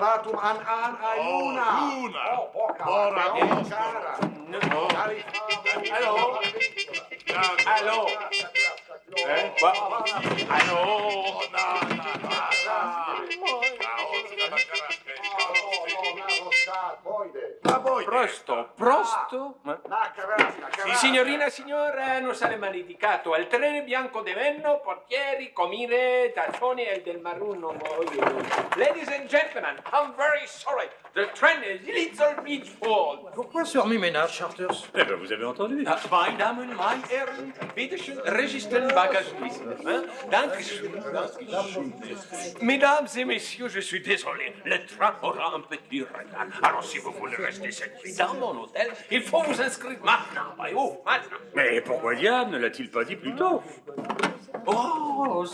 Datum an ayuna. Luna. Oh, porca Ora vacca, visto. cara. No. Allô? Allô? Allô? Prosto? Signorina, signora, non sarà maledicato. Al treno bianco di Venno, portieri, comire, tazzoni e del Marun non voglio. Ladies and gentlemen, I'm very sorry. The train is a little bit full. Pourquoi ce remue-ménage, Charters? Eh ben, vous avez entendu. Meine Damen, meine Herren, bitteschön, registern Bagagewissen. Dankeschön. Mesdames et messieurs, je suis désolé. Le train aura un petit retard. Alors, si vous voulez rester cette nuit dans mon hôtel, il faut vous inscrire maintenant. Voyez-vous, maintenant. Mais pourquoi diable ne l'a-t-il pas dit plus tôt? Oh,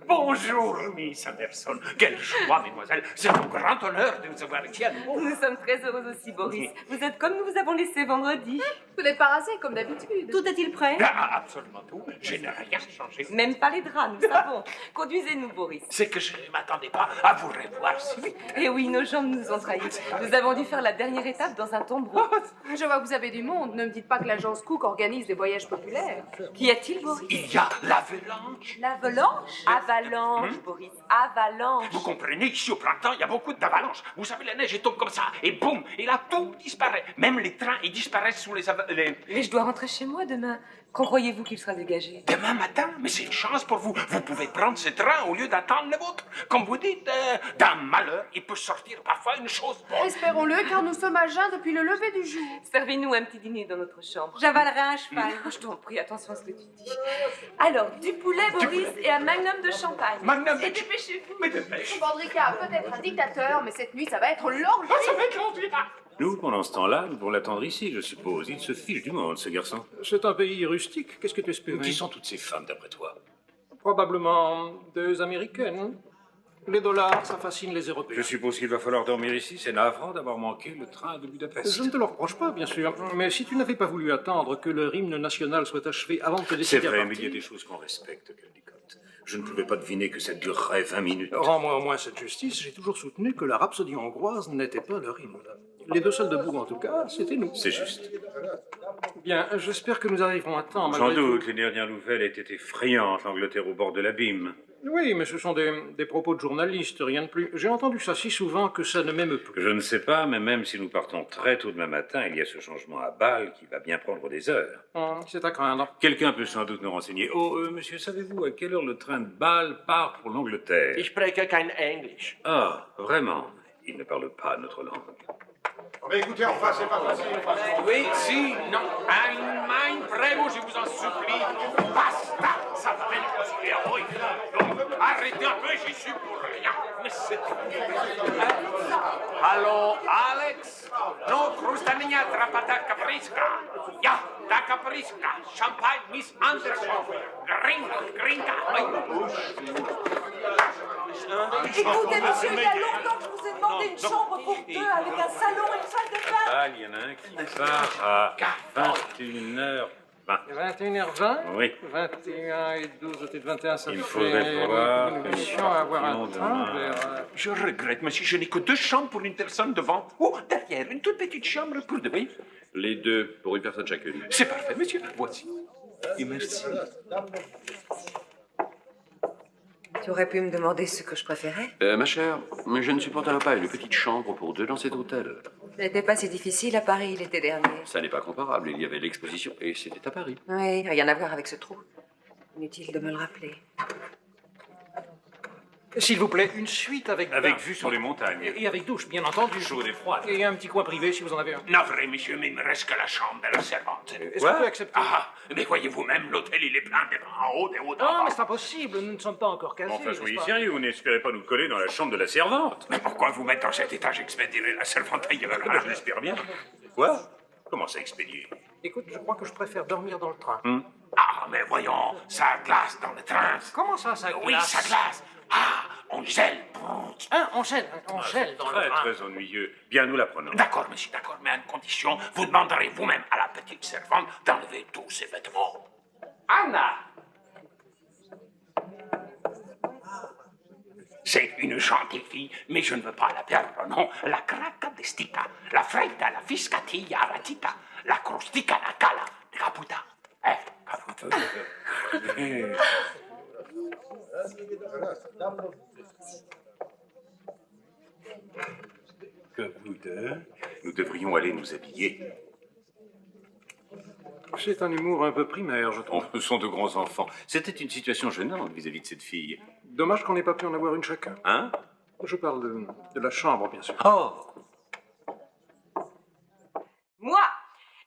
bonjour, Miss Anderson. Quelle joie, mesdemoiselles. C'est un grand honneur de vous avoir ici à nouveau. Nous sommes très heureux aussi, Boris. Vous êtes comme nous vous avons laissé vendredi. Vous n'êtes pas rasé comme d'habitude. Tout est-il prêt? Absolument tout. Je n'ai rien changé. Même pas les draps, nous savons. Conduisez-nous, Boris. C'est que je ne m'attendais pas à vous revoir si vite. Eh oui, nos jambes nous ont trahis. Nous avons dû faire la dernière étape dans un tombereau. Je vois que vous avez du monde. Ne me dites pas que l'agence Cook organise des voyages populaires. Qu'y a-t-il, Boris? Il y a l'avalanche. L'avalanche? Avalanche, Boris. Avalanche. Vous comprenez, ici au printemps, il y a beaucoup d'avalanches. Vous savez, la neige, elle tombe comme ça, et boum, et là, tout disparaît. Même les trains, ils disparaissent sous les... Mais je dois rentrer chez moi demain. Quand croyez-vous qu'il sera dégagé? Demain matin? Mais c'est une chance pour vous. Vous pouvez prendre ce train au lieu d'attendre le vôtre. Comme vous dites, d'un malheur, il peut sortir parfois une chose bonne. Espérons-le, car nous sommes à jeun depuis le lever du jour. Servez-nous un petit dîner dans notre chambre. J'avalerai un cheval. Je t'en prie, attention à ce que tu dis. Alors, du poulet, Boris, et un magnum de champagne. Magnum de... Et dépêchez-vous. Mais dépêche. Vandrika a peut-être un dictateur, mais cette nuit, ça va être l'orgie. Ça va être l'envie. Nous, pendant ce temps-là, nous devons l'attendre ici, je suppose. Il se fiche du monde, ce garçon. C'est un pays rustique, qu'est-ce que tu espères? Qui sont toutes ces femmes, d'après toi? Probablement des Américaines. Les dollars, ça fascine les Européens. Je suppose qu'il va falloir dormir ici. C'est navrant d'avoir manqué le train de Budapest. Je ne te le reproche pas, bien sûr. Mais si tu n'avais pas voulu attendre que le hymne national soit achevé avant de te C'est décider à vrai, mais partir... il y a des choses qu'on respecte, Caldicott. Je ne pouvais pas deviner que ça durerait 20 minutes. Rends-moi au moins cette justice. J'ai toujours soutenu que la rhapsodie hongroise n'était pas leur hymne. Les deux seuls debout, en tout cas, c'était nous. C'est juste. Bien, j'espère que nous arriverons à temps. Sans malgré doute, tout. les dernières nouvelles étaient effrayantes, l'Angleterre au bord de l'abîme. Oui, mais ce sont des propos de journalistes, rien de plus. J'ai entendu ça si souvent que ça ne m'émeut plus. Je ne sais pas, mais même si nous partons très tôt demain matin, il y a ce changement à Bâle qui va bien prendre des heures. C'est à craindre. Quelqu'un peut sans doute nous renseigner. Oh, monsieur, savez-vous à quelle heure le train de Bâle part pour l'Angleterre? Ich spreche kein Englisch. Ah, vraiment? Il ne parle pas notre langue. Mais écoutez, enfin, c'est pas facile. Oui, si, non. Mein prego, je vous en supplie. Basta, ça va être possible. Oui. Non, arrêtez un peu, j'y suis pour rien. Mais c'est... Hallo, Alex? No, Krustania Trapata Capriska. Ja, da Capriska. Champagne, Miss Anderson. Gringa, gringa. Écoutez, monsieur, il y a longtemps que je vous ai demandé une chambre pour deux avec un salon et une salle de bain. Ah, il y en a un qui part à 21h20. 21h20. Oui. 21 et 12, peut-être 21, ça Il fait faudrait pouvoir une que mission nous à avoir un partions train demain. vers... Je regrette, monsieur, je n'ai que 2 chambres pour une personne devant. Oh, derrière, une toute petite chambre pour deux. Oui, Les deux, pour une personne chacune. c'est parfait, monsieur. Voici. Et merci. Tu aurais pu me demander ce que je préférais. Ma chère, je ne supporterai pas une petite chambre pour deux dans cet hôtel. Ce n'était pas si difficile à Paris l'été dernier. Ça n'est pas comparable. Il y avait l'exposition et c'était à Paris. Oui, rien à voir avec ce trou. Inutile de me le rappeler. S'il vous plaît, une suite avec Avec bain. vue sur les montagnes. Et avec douche, bien entendu. Chaude et froide. Et un petit coin privé si vous en avez un. Navré, monsieur, mais il me reste que la chambre de la servante. Est-ce qu'on peut accepter? Ah, mais voyez-vous même, l'hôtel, il est plein des bras en haut, des hauts en Non, bas. mais c'est impossible, nous ne sommes pas encore casés. Enfin, n'est-ce soyez pas? sérieux, vous n'espérez pas nous coller dans la chambre de la servante. Mais pourquoi vous mettre dans cet état? J'expédierai la servante ailleurs. Ah ben, je l'espère bien. Quoi? Comment ça expédier? Écoute, je crois que je préfère dormir dans le train. Ah, mais voyons, ça glace dans le train. Comment ça glace? Oui, ça glace. Ah, on gèle. Hein, on gèle dans le Très, train. très ennuyeux. Bien, nous la prenons. D'accord, monsieur, d'accord, mais à une condition, vous demanderez vous-même à la petite servante d'enlever tous ses vêtements. Anna! C'est une gentille fille, mais je ne veux pas la perdre, non. La cracadestica, la freita, la fiscatilla, la tita, la crustica, la cala, la caputa. Caputa. Que vous deux, nous devrions aller nous habiller. C'est un humour un peu primaire, je trouve. Ce sont de grands enfants. C'était une situation gênante vis-à-vis de cette fille. Dommage qu'on n'ait pas pu en avoir une chacun. Hein? Je parle de la chambre, bien sûr. Oh! Moi,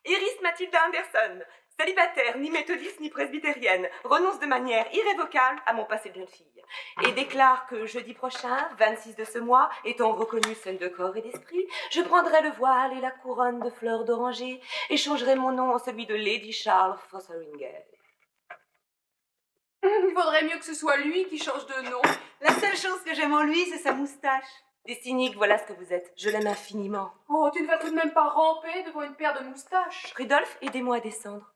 Iris Mathilda Anderson, célibataire, ni méthodiste ni presbytérienne, renonce de manière irrévocable à mon passé de jeune fille et déclare que jeudi prochain, 26 de ce mois, étant reconnue saine de corps et d'esprit, je prendrai le voile et la couronne de fleurs d'oranger et changerai mon nom en celui de Lady Charles Fotheringham. Il vaudrait mieux que ce soit lui qui change de nom. La seule chose que j'aime en lui, c'est sa moustache. Des cyniques, voilà ce que vous êtes. Je l'aime infiniment. Oh, tu ne vas tout de même pas ramper devant une paire de moustaches. Rudolph, aidez-moi à descendre.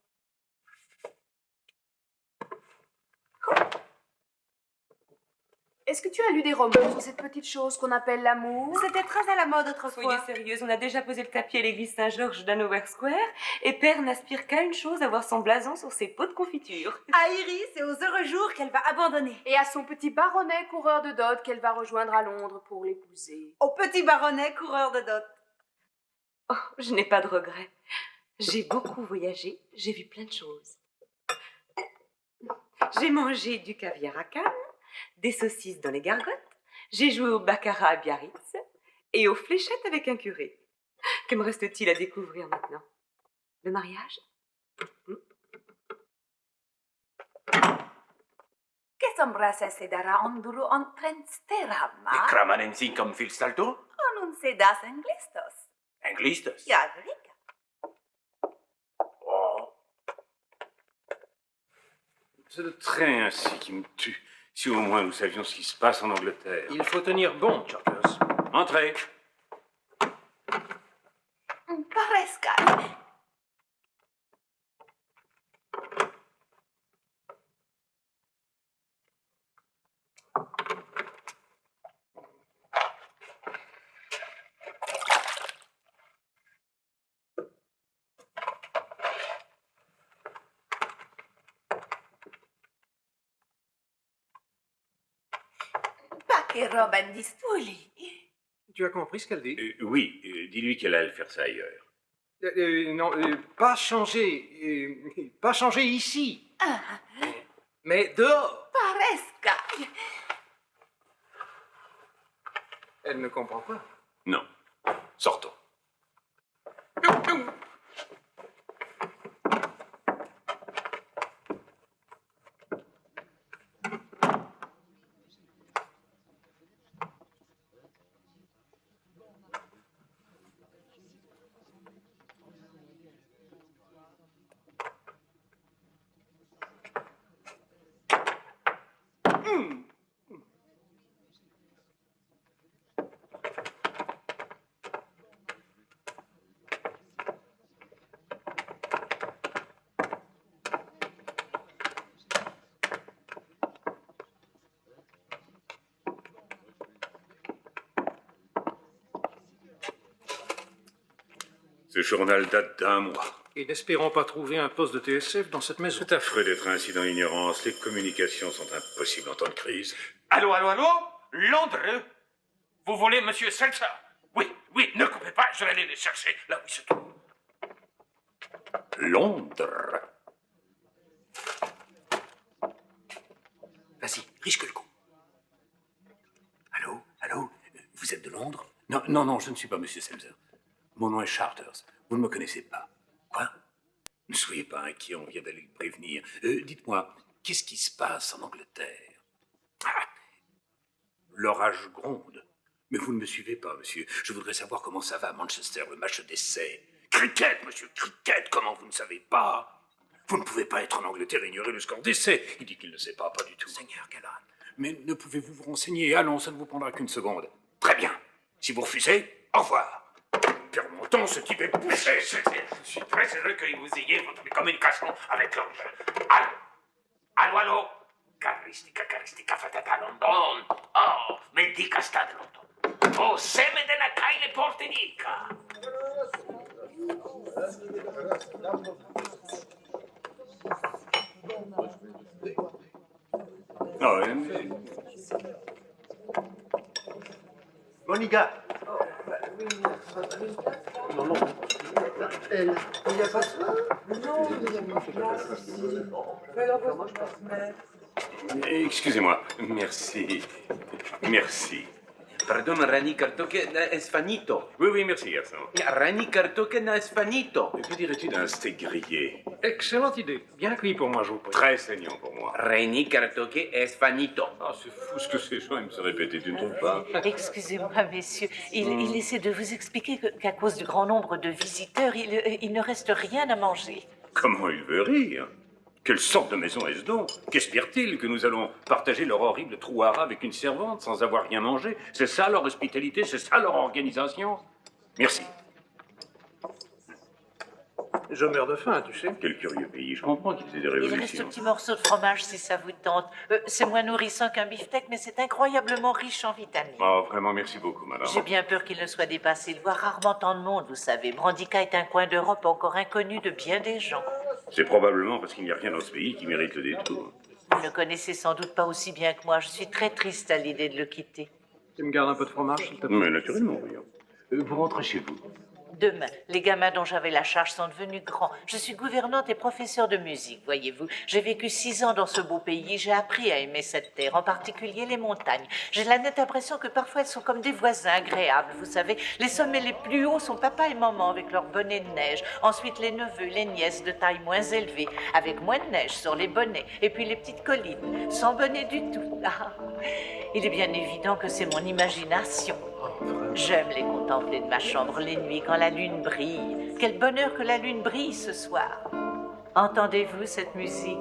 Est-ce que tu as lu des romans sur cette petite chose qu'on appelle l'amour? C'était très à la mode Soyez autrefois. sérieuse, on a déjà posé le tapis à l'église Saint-Georges d'Hanover Square et Père n'aspire qu'à une chose, avoir son blason sur ses pots de confiture. À Iris et aux heureux jours qu'elle va abandonner. Et à son petit baronnet coureur de dot qu'elle va rejoindre à Londres pour l'épouser. Au petit baronnet coureur de dot. Oh, je n'ai pas de regrets. J'ai beaucoup voyagé, j'ai vu plein de choses. J'ai mangé du caviar à Cannes, des saucisses dans les gargotes, j'ai joué au baccarat à Biarritz et aux fléchettes avec un curé. Que me reste-t-il à découvrir maintenant? Le mariage? Que sombrase se dará un duro en trensterama. Kramanensi comme filstalto? Con un sedas englistos. Anglistas? Ja, rica. Oh. C'est le train ainsi qui me tue. Si au moins nous savions ce qui se passe en Angleterre. Il faut tenir bon, Charles. Entrez. Paresca. Che roba indistuli. Tu as compris ce qu'elle dit? Oui, dis-lui qu'elle a à le faire ça ailleurs. Non, pas changer ici. Mais dehors. Paresca. Elle ne comprend pas. Non. Sortons. Ce journal date d'1 mois. Et n'espérons pas trouver un poste de TSF dans cette maison. C'est affreux d'être ainsi dans l'ignorance. Les communications sont impossibles en temps de crise. Allô, allô, allô? Londres? Vous voulez Monsieur Seltzer? Oui, oui, ne coupez pas, je vais aller les chercher là où ils se trouvent. Londres. Vas-y, risque le coup. Allô, allô? Vous êtes de Londres? Non, non, non, je ne suis pas Monsieur Seltzer. Mon nom est Charters. Vous ne me connaissez pas. Quoi? Ne soyez pas inquiet, on vient d'aller le prévenir. Dites-moi, qu'est-ce qui se passe en Angleterre? Ah, l'orage gronde. Mais vous ne me suivez pas, monsieur. Je voudrais savoir comment ça va à Manchester, le match d'essai. Cricket, monsieur, cricket, comment vous ne savez pas? Vous ne pouvez pas être en Angleterre et ignorer le score d'essai. Il dit qu'il ne sait pas, pas du tout. Seigneur Callan. Mais ne pouvez-vous vous renseigner? Allons, ça ne vous prendra qu'une seconde. Très bien. Si vous refusez, au revoir. Père Monton, ce type est poussé. Je suis très heureux que vous ayez votre communication avec Londres. Allô? Allô, allô? Caristica, fatata London. Oh, me dica sta de London. Oh, seme della caile portenica. Monica. Non, non. Il n'y a pas de soin? Non, il n'y a pas de Mais alors, moi, je passe mettre. Excusez-moi. Merci. Merci. Pardon, Rani Cartoque es finito. Oui, oui, merci, garçon. Rani Cartoque es finito. Que dirais-tu d'un steak grillé? Excellente idée. Bien cuit pour moi, je vous prie. Très saignant pour moi. Rani Cartoque es finito. Ah, c'est fou ce que ces gens aiment se répéter, tu ne trouves pas? Excusez-moi, messieurs. Il essaie de vous expliquer qu'à cause du grand nombre de visiteurs, il ne reste rien à manger. Comment il veut rire? Quelle sorte de maison est-ce donc? Qu'espère-t-il que nous allons partager leur horrible trouara avec une servante sans avoir rien mangé? C'est ça leur hospitalité? C'est ça leur organisation? Merci. Je meurs de faim, tu sais. Quel curieux pays. Je comprends qu'ils aient des Il reste un révolutions. petit morceau de fromage si ça vous tente. C'est moins nourrissant qu'un beefsteak, mais c'est incroyablement riche en vitamines. Oh, vraiment, merci beaucoup, madame. J'ai bien peur qu'il ne soit dépassé. Il voit rarement tant de monde, vous savez. Brandica est un coin d'Europe encore inconnu de bien des gens. C'est probablement parce qu'il n'y a rien dans ce pays qui mérite le détour. Vous ne le connaissez sans doute pas aussi bien que moi. Je suis très triste à l'idée de le quitter. Tu me gardes un peu de fromage, s'il te plaît? Mais naturellement, voyons. Vous rentrez chez vous. Demain, les gamins dont j'avais la charge sont devenus grands. Je suis gouvernante et professeure de musique, voyez-vous. J'ai vécu 6 ans dans ce beau pays. J'ai appris à aimer cette terre, en particulier les montagnes. J'ai la nette impression que parfois elles sont comme des voisins agréables, vous savez. Les sommets les plus hauts sont papa et maman avec leurs bonnets de neige. Ensuite, les neveux, les nièces de taille moins élevée, avec moins de neige sur les bonnets. Et puis les petites collines, sans bonnet du tout. Ah, il est bien évident que c'est mon imagination. J'aime les contempler de ma chambre les nuits quand la lune brille. Quel bonheur que la lune brille ce soir. Entendez-vous cette musique?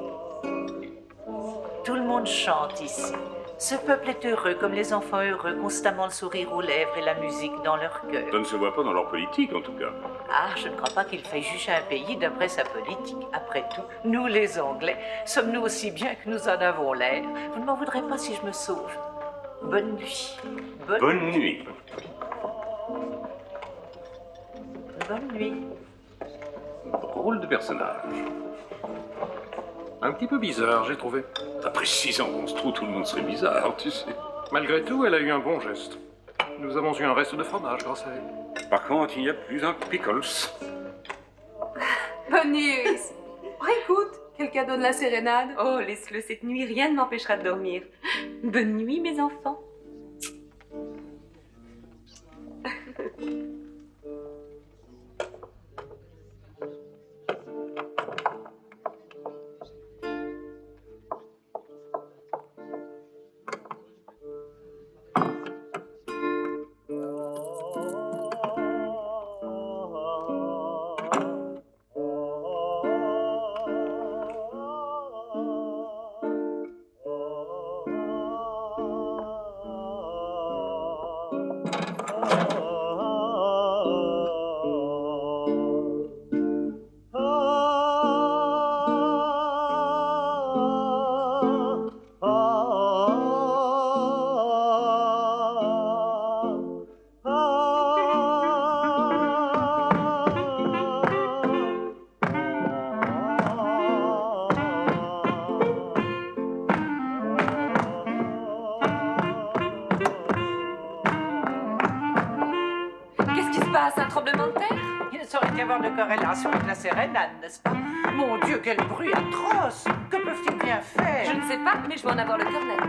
Tout le monde chante ici. Ce peuple est heureux comme les enfants heureux, constamment le sourire aux lèvres et la musique dans leur cœur. Ça ne se voit pas dans leur politique, en tout cas. Ah, je ne crois pas qu'il faille juger un pays d'après sa politique. Après tout, nous les Anglais, sommes-nous aussi bien que nous en avons l'air? Vous ne m'en voudrez pas si je me sauve. Bonne nuit. Bonne nuit. Bonne nuit. Drôle de personnage. Un petit peu bizarre, j'ai trouvé. Après 6 ans qu'on se trouve, tout le monde serait bizarre, tu sais. Malgré tout, elle a eu un bon geste. Nous avons eu un reste de fromage grâce à elle. Par contre, il n'y a plus un pickles. Bonne nuit, Iris. Oh, écoute, quelqu'un donne la sérénade? Oh, laisse-le cette nuit, rien ne m'empêchera de dormir. Bonne nuit, mes enfants. avoir de corrélation avec la sérénade, n'est-ce pas? Mon Dieu, quel bruit atroce! Que peuvent-ils bien faire? Je ne sais pas, mais je vais en avoir le cœur net.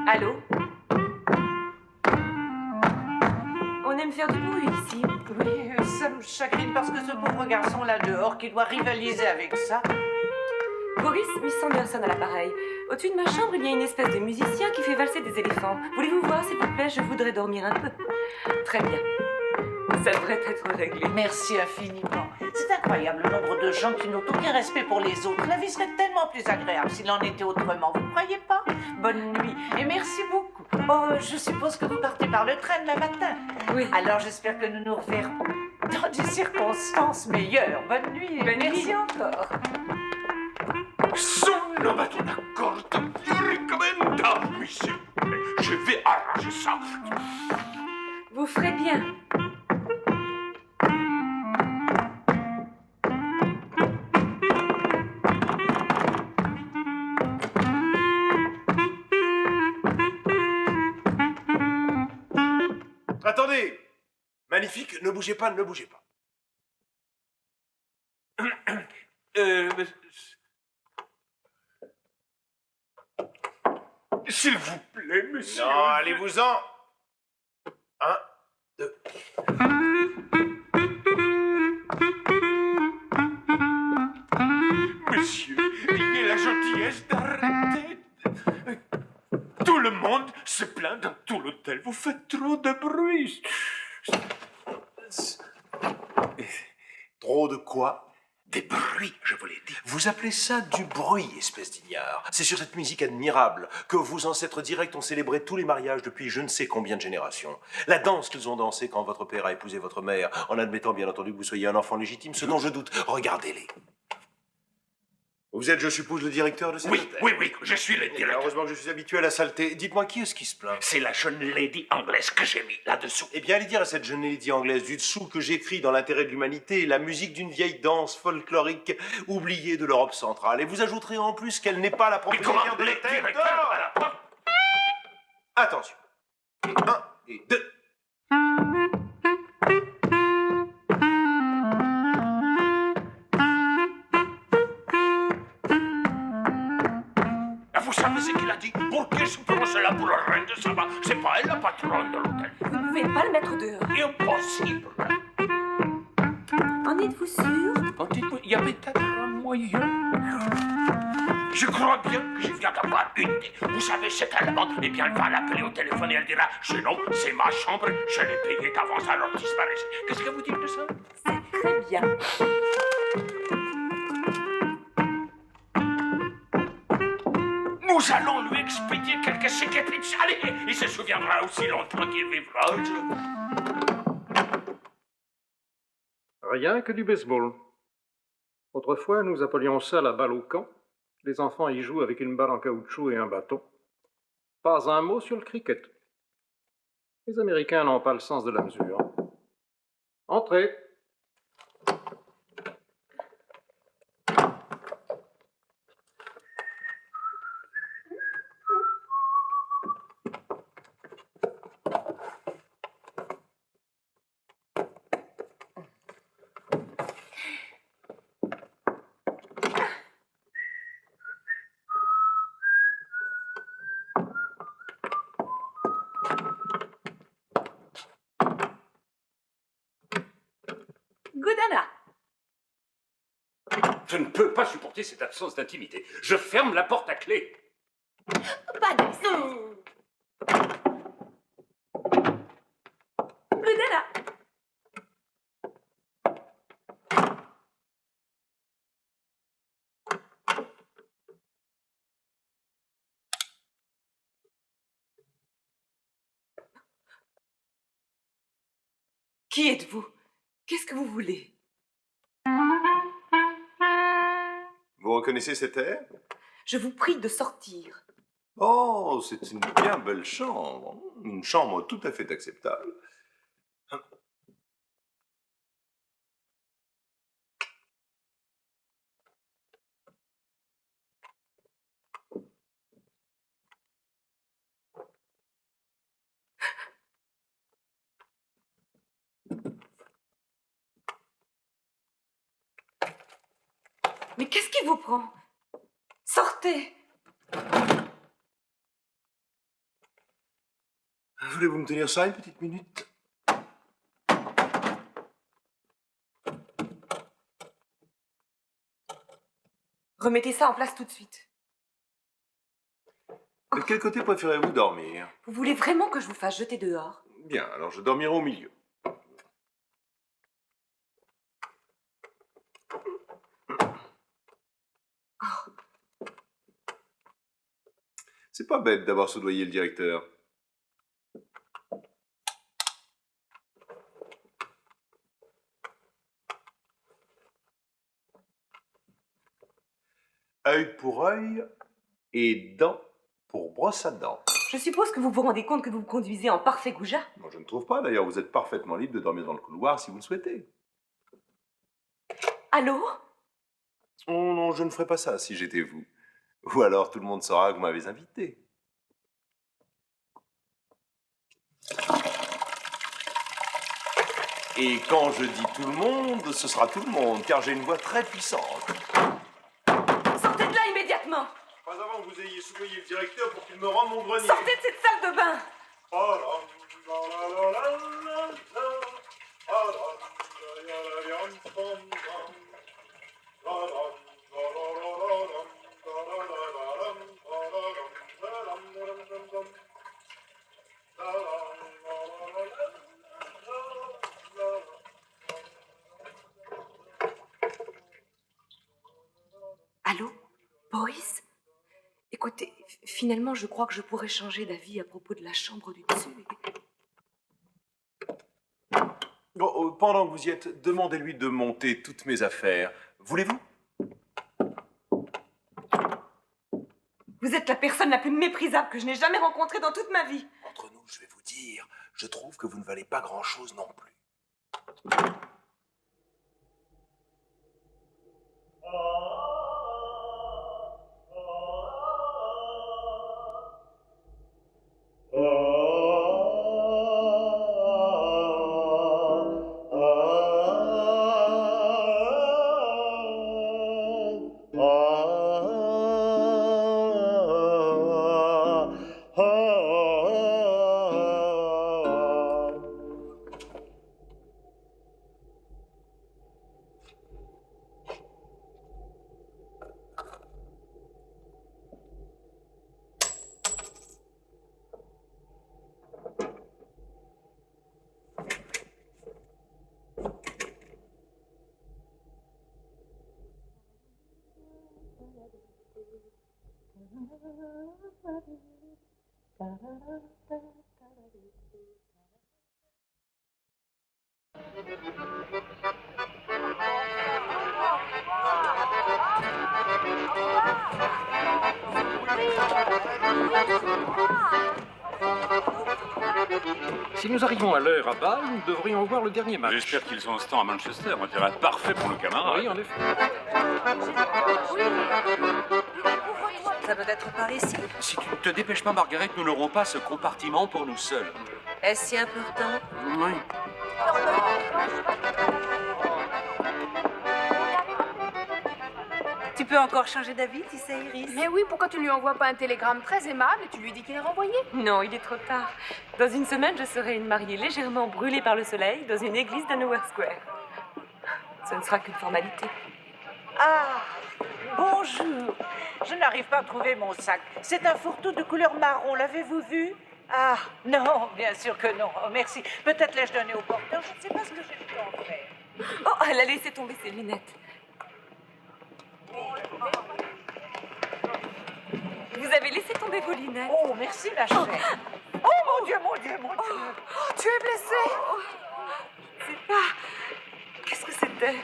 Allô? On aime faire du bruit ici. Oui, ça me chagrine parce que ce pauvre garçon là dehors qui doit rivaliser avec ça. Boris, Miss Sanderson à l'appareil. Au-dessus de ma chambre, il y a une espèce de musicien qui fait valser des éléphants. Voulez-vous voir, s'il vous plaît? Je voudrais dormir un peu. Très bien. Ça devrait être réglé. Merci infiniment. C'est incroyable le nombre de gens qui n'ont aucun respect pour les autres. La vie serait tellement plus agréable s'il en était autrement. Vous ne croyez pas? Bonne nuit et merci beaucoup. Oh, je suppose que vous partez par le train demain matin. Oui. Alors j'espère que nous nous reverrons dans des circonstances meilleures. Bonne nuit et merci encore. Sono ma una corta teoricamente, monsieur. Je vais arranger ça. Vous ferez bien. Attendez! Magnifique, ne bougez pas, ne bougez pas. S'il vous plaît, monsieur. Non, allez-vous-en. 1, 2. Monsieur, ayez la gentillesse d'arrêter. Tout le monde se plaint dans tout l'hôtel. Vous faites trop de bruit. Trop de quoi? Des bruits, je vous l'ai dit. Vous appelez ça du bruit, espèce d'ignare. C'est sur cette musique admirable que vos ancêtres directs ont célébré tous les mariages depuis je ne sais combien de générations. La danse qu'ils ont dansée quand votre père a épousé votre mère, en admettant bien entendu que vous soyez un enfant légitime, ce dont je doute. Regardez-les. Vous êtes, je suppose, le directeur de cette Oui, hôtel? oui, je suis le Eh bien, directeur. heureusement que je suis habitué à la saleté. Dites-moi, qui est-ce qui se plaint? C'est la jeune lady anglaise que j'ai mis là-dessous. Eh bien, allez dire à cette jeune lady anglaise du dessous que j'écris dans l'intérêt de l'humanité la musique d'une vieille danse folklorique oubliée de l'Europe centrale. Et vous ajouterez en plus qu'elle n'est pas la Mais comment propriétaire de les l'hôtel. directeurs Dehors. à la porte? Attention. 1 et 2. Vous savez ce qu'il a dit? Pour qui se prend cela pour la reine de Saba? C'est pas elle la patronne de l'hôtel. Vous ne pouvez pas le mettre dehors. Impossible. En êtes-vous sûr? Il y avait peut-être un moyen. Je crois bien que je viens d'avoir une idée. Vous savez, cette allemande, eh bien, elle va l'appeler au téléphone et elle dira « Ce nom, c'est ma chambre, je l'ai payé d'avance, alors disparaissez. » Qu'est-ce que vous dites de ça? C'est très bien. Nous allons lui expédier quelques séquepites. Allez, il se souviendra aussi longtemps qu'il vivra. Rien que du baseball. Autrefois, nous appelions ça la balle au camp. Les enfants y jouent avec une balle en caoutchouc et un bâton. Pas un mot sur le cricket. Les Américains n'ont pas le sens de la mesure. Entrez. Goudana. Je ne peux pas supporter cette absence d'intimité. Je ferme la porte à clé. Pas d'essai. Goudana. Qui êtes-vous? Qu'est-ce que vous voulez? Vous reconnaissez cet air? Je vous prie de sortir. Oh, c'est une bien belle chambre. Une chambre tout à fait acceptable. Mais qu'est-ce qui vous prend? Sortez! Voulez-vous me tenir ça une petite minute? Remettez ça en place tout de suite. De quel côté préférez-vous dormir? Vous voulez vraiment que je vous fasse jeter dehors? Bien, alors je dormirai au milieu. C'est pas bête d'avoir soudoyé le directeur. Œil pour œil et dent pour brosse à dents. Je suppose que vous vous rendez compte que vous vous conduisez en parfait goujat. Moi, je ne trouve pas. D'ailleurs, vous êtes parfaitement libre de dormir dans le couloir si vous le souhaitez. Allô? Oh non, je ne ferai pas ça si j'étais vous. Ou alors tout le monde saura que vous m'avez invité. Et quand je dis tout le monde, ce sera tout le monde, car j'ai une voix très puissante. Sortez de là immédiatement! Pas avant que vous ayez soudoyé le directeur pour qu'il me rende mon grenier. Sortez de cette salle de bain! Allô? Boris? Écoutez, finalement, je crois que je pourrais changer d'avis à propos de la chambre du dessus. Pendant que vous y êtes, demandez-lui de monter toutes mes affaires. Voulez-vous? Vous êtes la personne la plus méprisable que je n'ai jamais rencontrée dans toute ma vie. Entre nous, je vais vous dire, je trouve que vous ne valez pas grand-chose non plus. Si nous arrivons à l'heure à Bâle, nous devrions voir le dernier match. J'espère qu'ils sont en stand à Manchester. On dirait parfait pour nos camarades. Oui, en effet. Ça doit être par ici. Si tu ne te dépêches pas, Margaret, nous n'aurons pas ce compartiment pour nous seuls. Est-ce si important? Oui. Tu peux encore changer d'avis, tu sais, Iris? Mais oui, pourquoi tu ne lui envoies pas un télégramme très aimable et tu lui dis qu'il est renvoyé? Non, il est trop tard. Dans une semaine, je serai une mariée légèrement brûlée par le soleil dans une église d'Hanover Square. Ce ne sera qu'une formalité. Ah, bonjour. Je n'arrive pas à trouver mon sac. C'est un fourre-tout de couleur marron, l'avez-vous vu? Ah, non, bien sûr que non. Oh, merci. Peut-être l'ai-je donné au porteur, je ne sais pas ce que j'ai pu en faire. Oh, elle a laissé tomber ses lunettes. Vous avez laissé tomber vos lunettes. Oh, merci, ma chère. Oh, mon Dieu, mon Dieu, mon Dieu. Oh, tu es blessée. C'est pas... Qu'est-ce que c'était?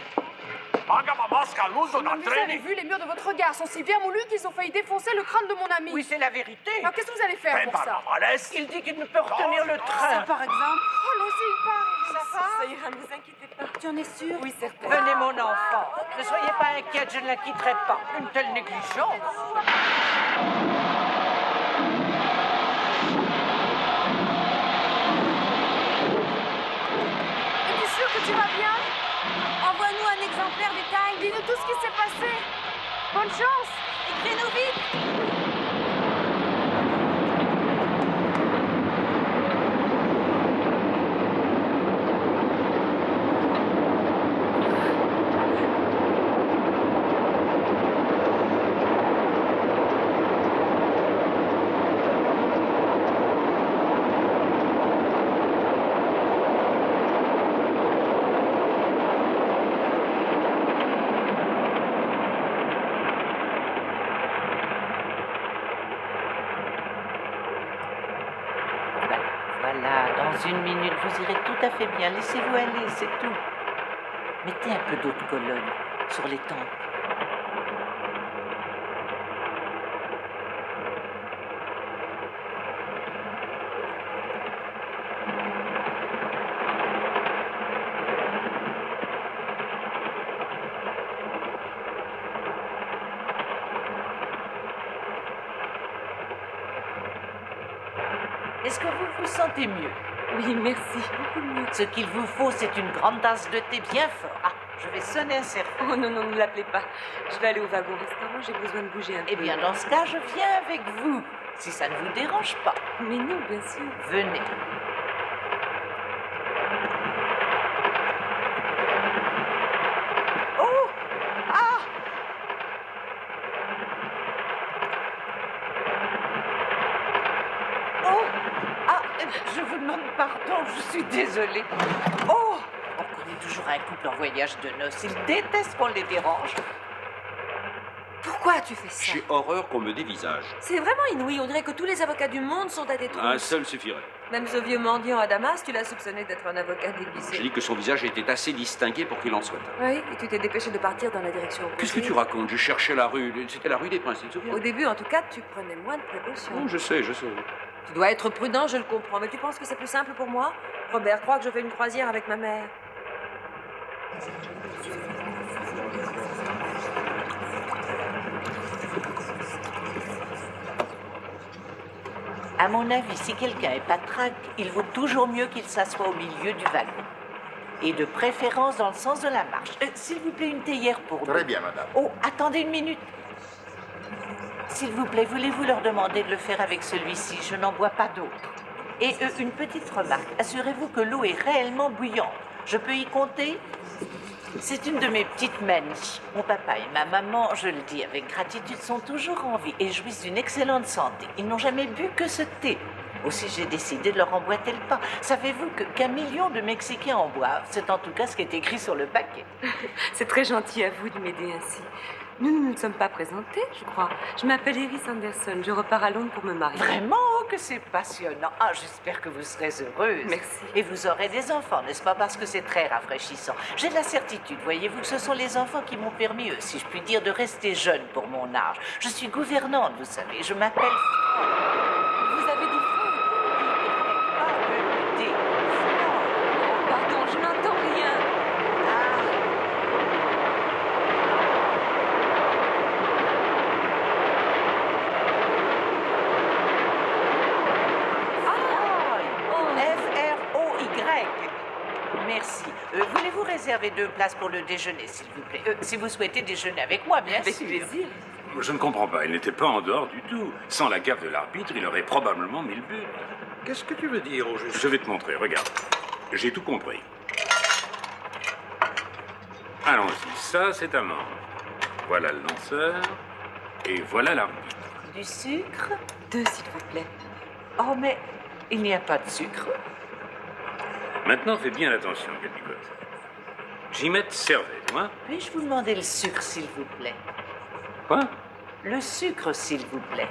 Vous avez vu, les murs de votre gare sont si bien moulus qu'ils ont failli défoncer le crâne de mon ami. Oui, c'est la vérité. Alors qu'est-ce que vous allez faire pour ça? Il dit qu'il ne peut retenir le train. Par exemple? Oh non, s'il part. Ça va? Ça ira, ne vous inquiétez pas. Tu en es sûre? Oui, certain. Venez, mon enfant. Ne soyez pas inquiète, je ne la quitterai pas. Une telle négligence. Es-tu sûre que tu vas bien? Envoie-nous un exemplaire du Times. Dis-nous tout ce qui s'est passé. Bonne chance! Écrivez-nous vite! Voilà, dans une minute, vous irez tout à fait bien. Laissez-vous aller, c'est tout. Mettez un peu d'eau de Cologne sur les tempes. Est-ce que vous vous sentez mieux? Oui, merci. Beaucoup mieux. Ce qu'il vous faut, c'est une grande tasse de thé bien fort. Ah, je vais sonner un cerveau. Oh non, non, ne l'appelez pas. Je vais aller au wagon-restaurant, j'ai besoin de bouger un peu. Eh bien, dans ce cas, je viens avec vous, si ça ne vous dérange pas. Mais non, bien sûr. Venez. Oh! Ah! Oh! Ah! Je vous demande pardon, je suis désolée. Oh! On connaît toujours un couple en voyage de noces. Ils détestent qu'on les dérange. Pourquoi tu fais ça? J'ai horreur qu'on me dévisage. C'est vraiment inouï. On dirait que tous les avocats du monde sont à tes trousses. Un seul suffirait. Même ce vieux mendiant à Damas, tu l'as soupçonné d'être un avocat Je déguisé. dis que son visage était assez distingué pour qu'il en soit un. Oui, et tu t'es dépêché de partir dans la direction opposée. Qu'est-ce que tu racontes? Je cherchais la rue. C'était la rue des Princes, tu te souviens? Au début, en tout cas, tu prenais moins de précautions. Oh, je sais, je sais. Tu dois être prudent, je le comprends. Mais tu penses que c'est plus simple pour moi? Robert croit que je fais une croisière avec ma mère. À mon avis, si quelqu'un est patraque, il vaut toujours mieux qu'il s'assoie au milieu du wagon. Et de préférence dans le sens de la marche. S'il vous plaît, une théière pour nous. Très bien, madame. Oh, attendez une minute. S'il vous plaît, voulez-vous leur demander de le faire avec celui-ci? Je n'en bois pas d'autre. Et une petite remarque. Assurez-vous que l'eau est réellement bouillante. Je peux y compter? C'est une de mes petites manies. Mon papa et ma maman, je le dis avec gratitude, sont toujours en vie et jouissent d'une excellente santé. Ils n'ont jamais bu que ce thé. Aussi, j'ai décidé de leur emboîter le pas. Savez-vous qu'un million de Mexicains en boivent? C'est en tout cas ce qui est écrit sur le paquet. C'est très gentil à vous de m'aider ainsi. Nous ne nous sommes pas présentés, je crois. Je m'appelle Iris Anderson. Je repars à Londres pour me marier. Vraiment? Oh, que c'est passionnant. Ah, j'espère que vous serez heureuse. Merci. Et vous aurez des enfants, n'est-ce pas? Parce que c'est très rafraîchissant. J'ai de la certitude, voyez-vous, que ce sont les enfants qui m'ont permis, si je puis dire, de rester jeune pour mon âge. Je suis gouvernante, vous savez. Je m'appelle... Vous avez dit Freud? Pardon, je n'entends rien. F-R-O-Y. Merci. Voulez-vous réserver 2 places pour le déjeuner, s'il vous plaît? Si vous souhaitez déjeuner avec moi, bien sûr. Avec plaisir. Je ne comprends pas, il n'était pas en dehors du tout. Sans la gaffe de l'arbitre, il aurait probablement mis le but. Qu'est-ce que tu veux dire au juste? Je vais te montrer, regarde. J'ai tout compris. Allons-y, ça c'est un membre. Voilà le lanceur, et voilà l'arbitre. Du sucre? 2, s'il vous plaît. Oh, mais il n'y a pas de sucre. Maintenant, fais bien attention, Gallicotte. Ginette servait, moi. Puis-je vous demander le sucre, s'il vous plaît? Quoi? Le sucre, s'il vous plaît.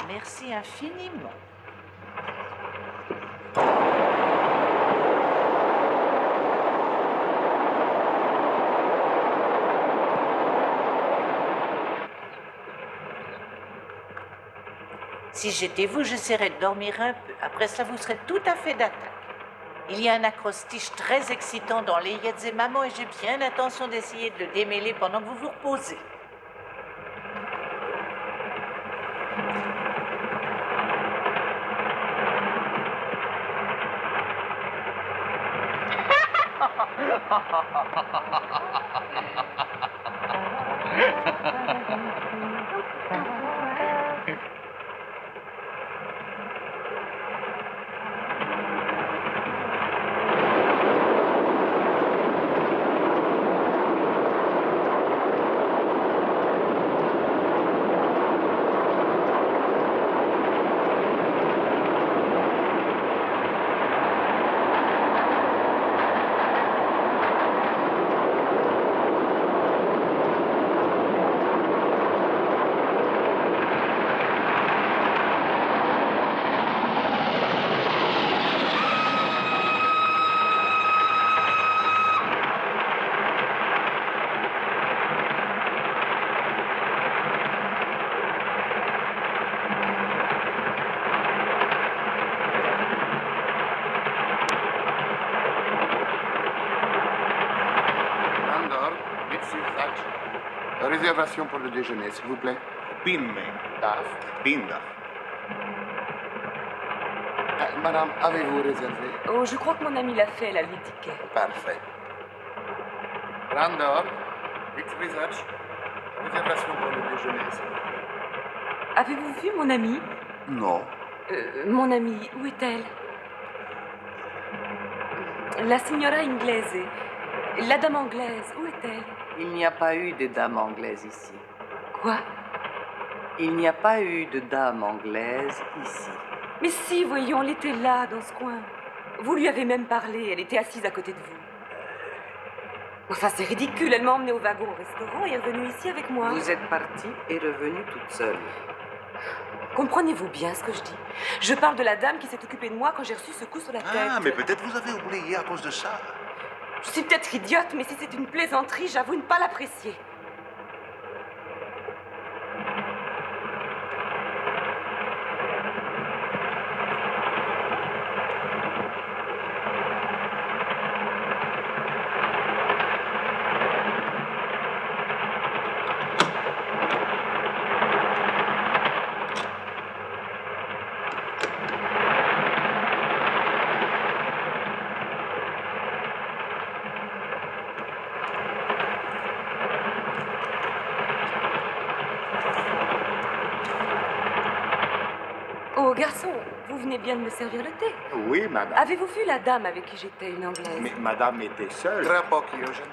Merci infiniment. Si j'étais vous, j'essaierais de dormir un peu. Après cela, vous serez tout à fait d'attaque. Il y a un acrostiche très excitant dans les Yettes et Maman et j'ai bien l'intention d'essayer de le démêler pendant que vous vous reposez. Réservation pour le déjeuner, s'il vous plaît. Pinme. Daf. Pinda. Madame, avez-vous réservé? Oh, je crois que mon amie l'a fait, elle a le ticket. Parfait. Randor, X Research. Réservation pour le déjeuner, s'il vous plaît. Avez-vous vu mon amie? Non. Mon amie, où est-elle? La signora inglese. La dame anglaise, où est-elle? Il n'y a pas eu de dame anglaise ici. Quoi? Il n'y a pas eu de dame anglaise ici. Mais si, voyons, elle était là, dans ce coin. Vous lui avez même parlé, elle était assise à côté de vous. Enfin, c'est ridicule, elle m'a emmenée au wagon au restaurant et est revenue ici avec moi. Vous êtes partie et revenue toute seule. Comprenez-vous bien ce que je dis? Je parle de la dame qui s'est occupée de moi quand j'ai reçu ce coup sur la tête. Ah, mais peut-être vous avez oublié à cause de ça. Je suis peut-être idiote, mais si c'est une plaisanterie, j'avoue ne pas l'apprécier. Oh, garçon, vous venez bien de me servir le thé. Oui, madame. Avez-vous vu la dame avec qui j'étais, une anglaise? Mais madame était seule. Très pochi, Eugène.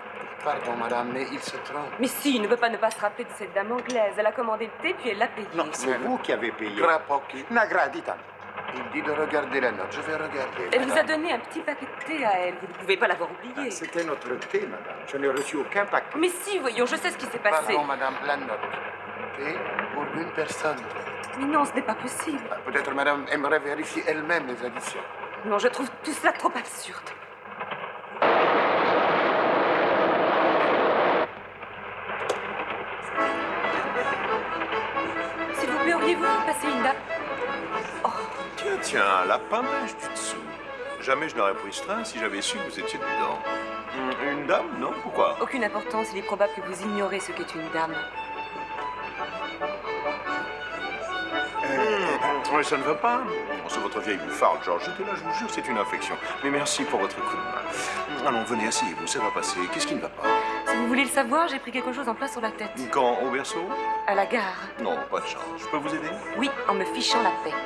Pardon, madame, mais il se trompe. Mais si, il ne peut pas ne pas se rappeler de cette dame anglaise. Elle a commandé le thé, puis elle l'a payé. Non, c'est vous qui avez payé. Très pochi. Nagradita. Il dit de regarder la note. Je vais regarder. Elle vous a madame. donné un petit paquet de thé à elle. Vous ne pouvez pas l'avoir oublié. C'était notre thé, madame. Je n'ai reçu aucun paquet. Mais si, voyons, je sais ce qui s'est passé. Pardon, madame, la note. Thé pour une personne. Mais non, ce n'est pas possible. Peut-être madame aimerait vérifier elle-même les additions. Non, je trouve tout cela trop absurde. S'il vous plaît, auriez-vous passé une dame? Tiens, lapin belge du dessous. Jamais je n'aurais pris ce train si j'avais su que vous étiez dedans. Une dame, non? Pourquoi? Aucune importance, il est probable que vous ignorez ce qu'est une dame. Oui, ça ne va pas. C'est votre vieille bouffarde, Georges. J'étais là, je vous jure, c'est une infection. Mais merci pour votre coup de main. Allons, venez, asseyez-vous, ça va passer. Qu'est-ce qui ne va pas? Si vous voulez le savoir, j'ai pris quelque chose en place sur la tête. Quand? Au berceau? À la gare. Non, pas de chance. Je peux vous aider? Oui, en me fichant la paix.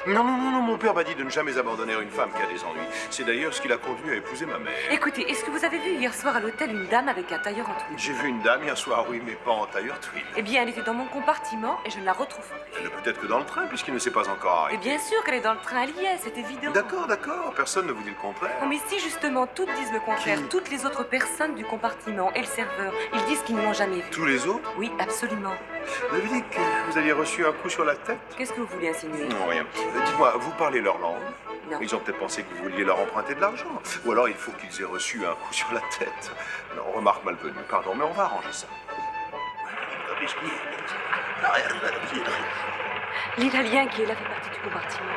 Non, mon père m'a dit de ne jamais abandonner une femme qui a des ennuis. C'est d'ailleurs ce qui l'a conduit à épouser ma mère. Écoutez, est-ce que vous avez vu hier soir à l'hôtel une dame avec un tailleur en tweed? J'ai vu une dame hier soir, oui, mais pas en tailleur tweed. Eh bien, elle était dans mon compartiment et je ne la retrouve plus. Elle est peut-être que dans le train, puisqu'il ne s'est pas encore Et arrêté. bien sûr qu'elle est dans le train, elle y est, c'est évident. D'accord, personne ne vous dit le contraire. Oh, mais si justement toutes disent le contraire, Qui? toutes les autres personnes du compartiment et le serveur, ils disent qu'ils ne l'ont jamais vu. Tous les autres? Oui, absolument. Vous avez dit que vous aviez reçu un coup sur la tête? Qu'est-ce que vous voulez insinuer? Non, rien. Dites-moi, vous parlez leur langue? Non. Ils ont peut-être pensé que vous vouliez leur emprunter de l'argent. Ou alors il faut qu'ils aient reçu un coup sur la tête. Non, remarque malvenue, pardon, mais on va arranger ça. L'italien qui est là fait partie du compartiment.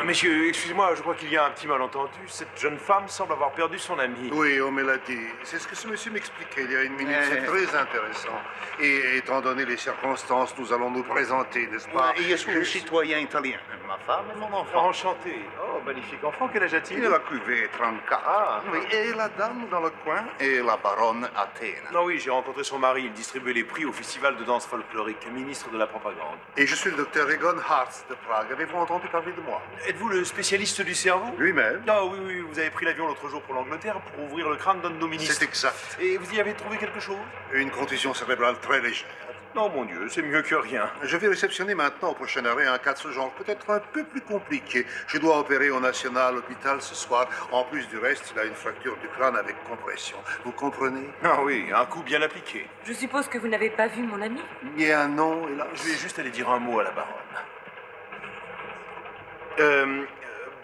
Messieurs, excusez-moi, je crois qu'il y a un petit malentendu. Cette jeune femme semble avoir perdu son ami. Oui, on me l'a dit. C'est ce que ce monsieur m'expliquait il y a une minute. C'est très intéressant. Et étant donné les circonstances, nous allons nous présenter, n'est-ce pas? Je suis citoyen italien. Ma femme et mon enfant. Enchanté. Oh, magnifique enfant. Quel âge a-t-il? Il est la cuvée 34. Ah. Oui, et la dame dans le coin est la baronne Athènes. Non, oui, j'ai rencontré son mari. Il distribuait les prix au festival de danse folklorique, ministre de la propagande. Et je suis le docteur Egon Hartz de Prague. Avez-vous entendu parler de moi? Êtes-vous le spécialiste du cerveau? Lui-même. Ah oui, oui, vous avez pris l'avion l'autre jour pour l'Angleterre pour ouvrir le crâne d'un de nos ministres. C'est exact. Et vous y avez trouvé quelque chose? Une contusion cérébrale très légère. Non, mon Dieu, c'est mieux que rien. Je vais réceptionner maintenant au prochain arrêt un cas de ce genre, peut-être un peu plus compliqué. Je dois opérer au National Hospital ce soir. En plus du reste, il a une fracture du crâne avec compression. Vous comprenez? Ah oui, un coup bien appliqué. Je suppose que vous n'avez pas vu mon ami? Il y a un nom, et là... Je vais juste aller dire un mot à la baronne.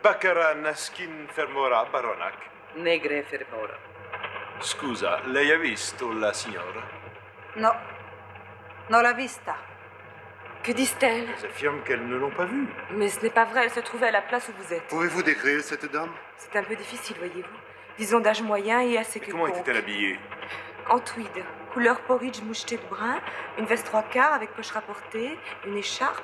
Baccara Naskin Fermora Baronac. Negre fermora. Scusa, lei ha visto la signora? No, non l'ha vista. Que disent-elles? Elles affirment qu'elles ne l'ont pas vue. Mais ce n'est pas vrai, elle se trouvait à la place où vous êtes. Pouvez-vous décrire cette dame? C'est un peu difficile, voyez-vous. Disons d'âge moyen et assez Et comment quelconque. était-elle habillée? En tweed, couleur porridge moucheté de brun, une veste 3/4 avec poche rapportée, une écharpe,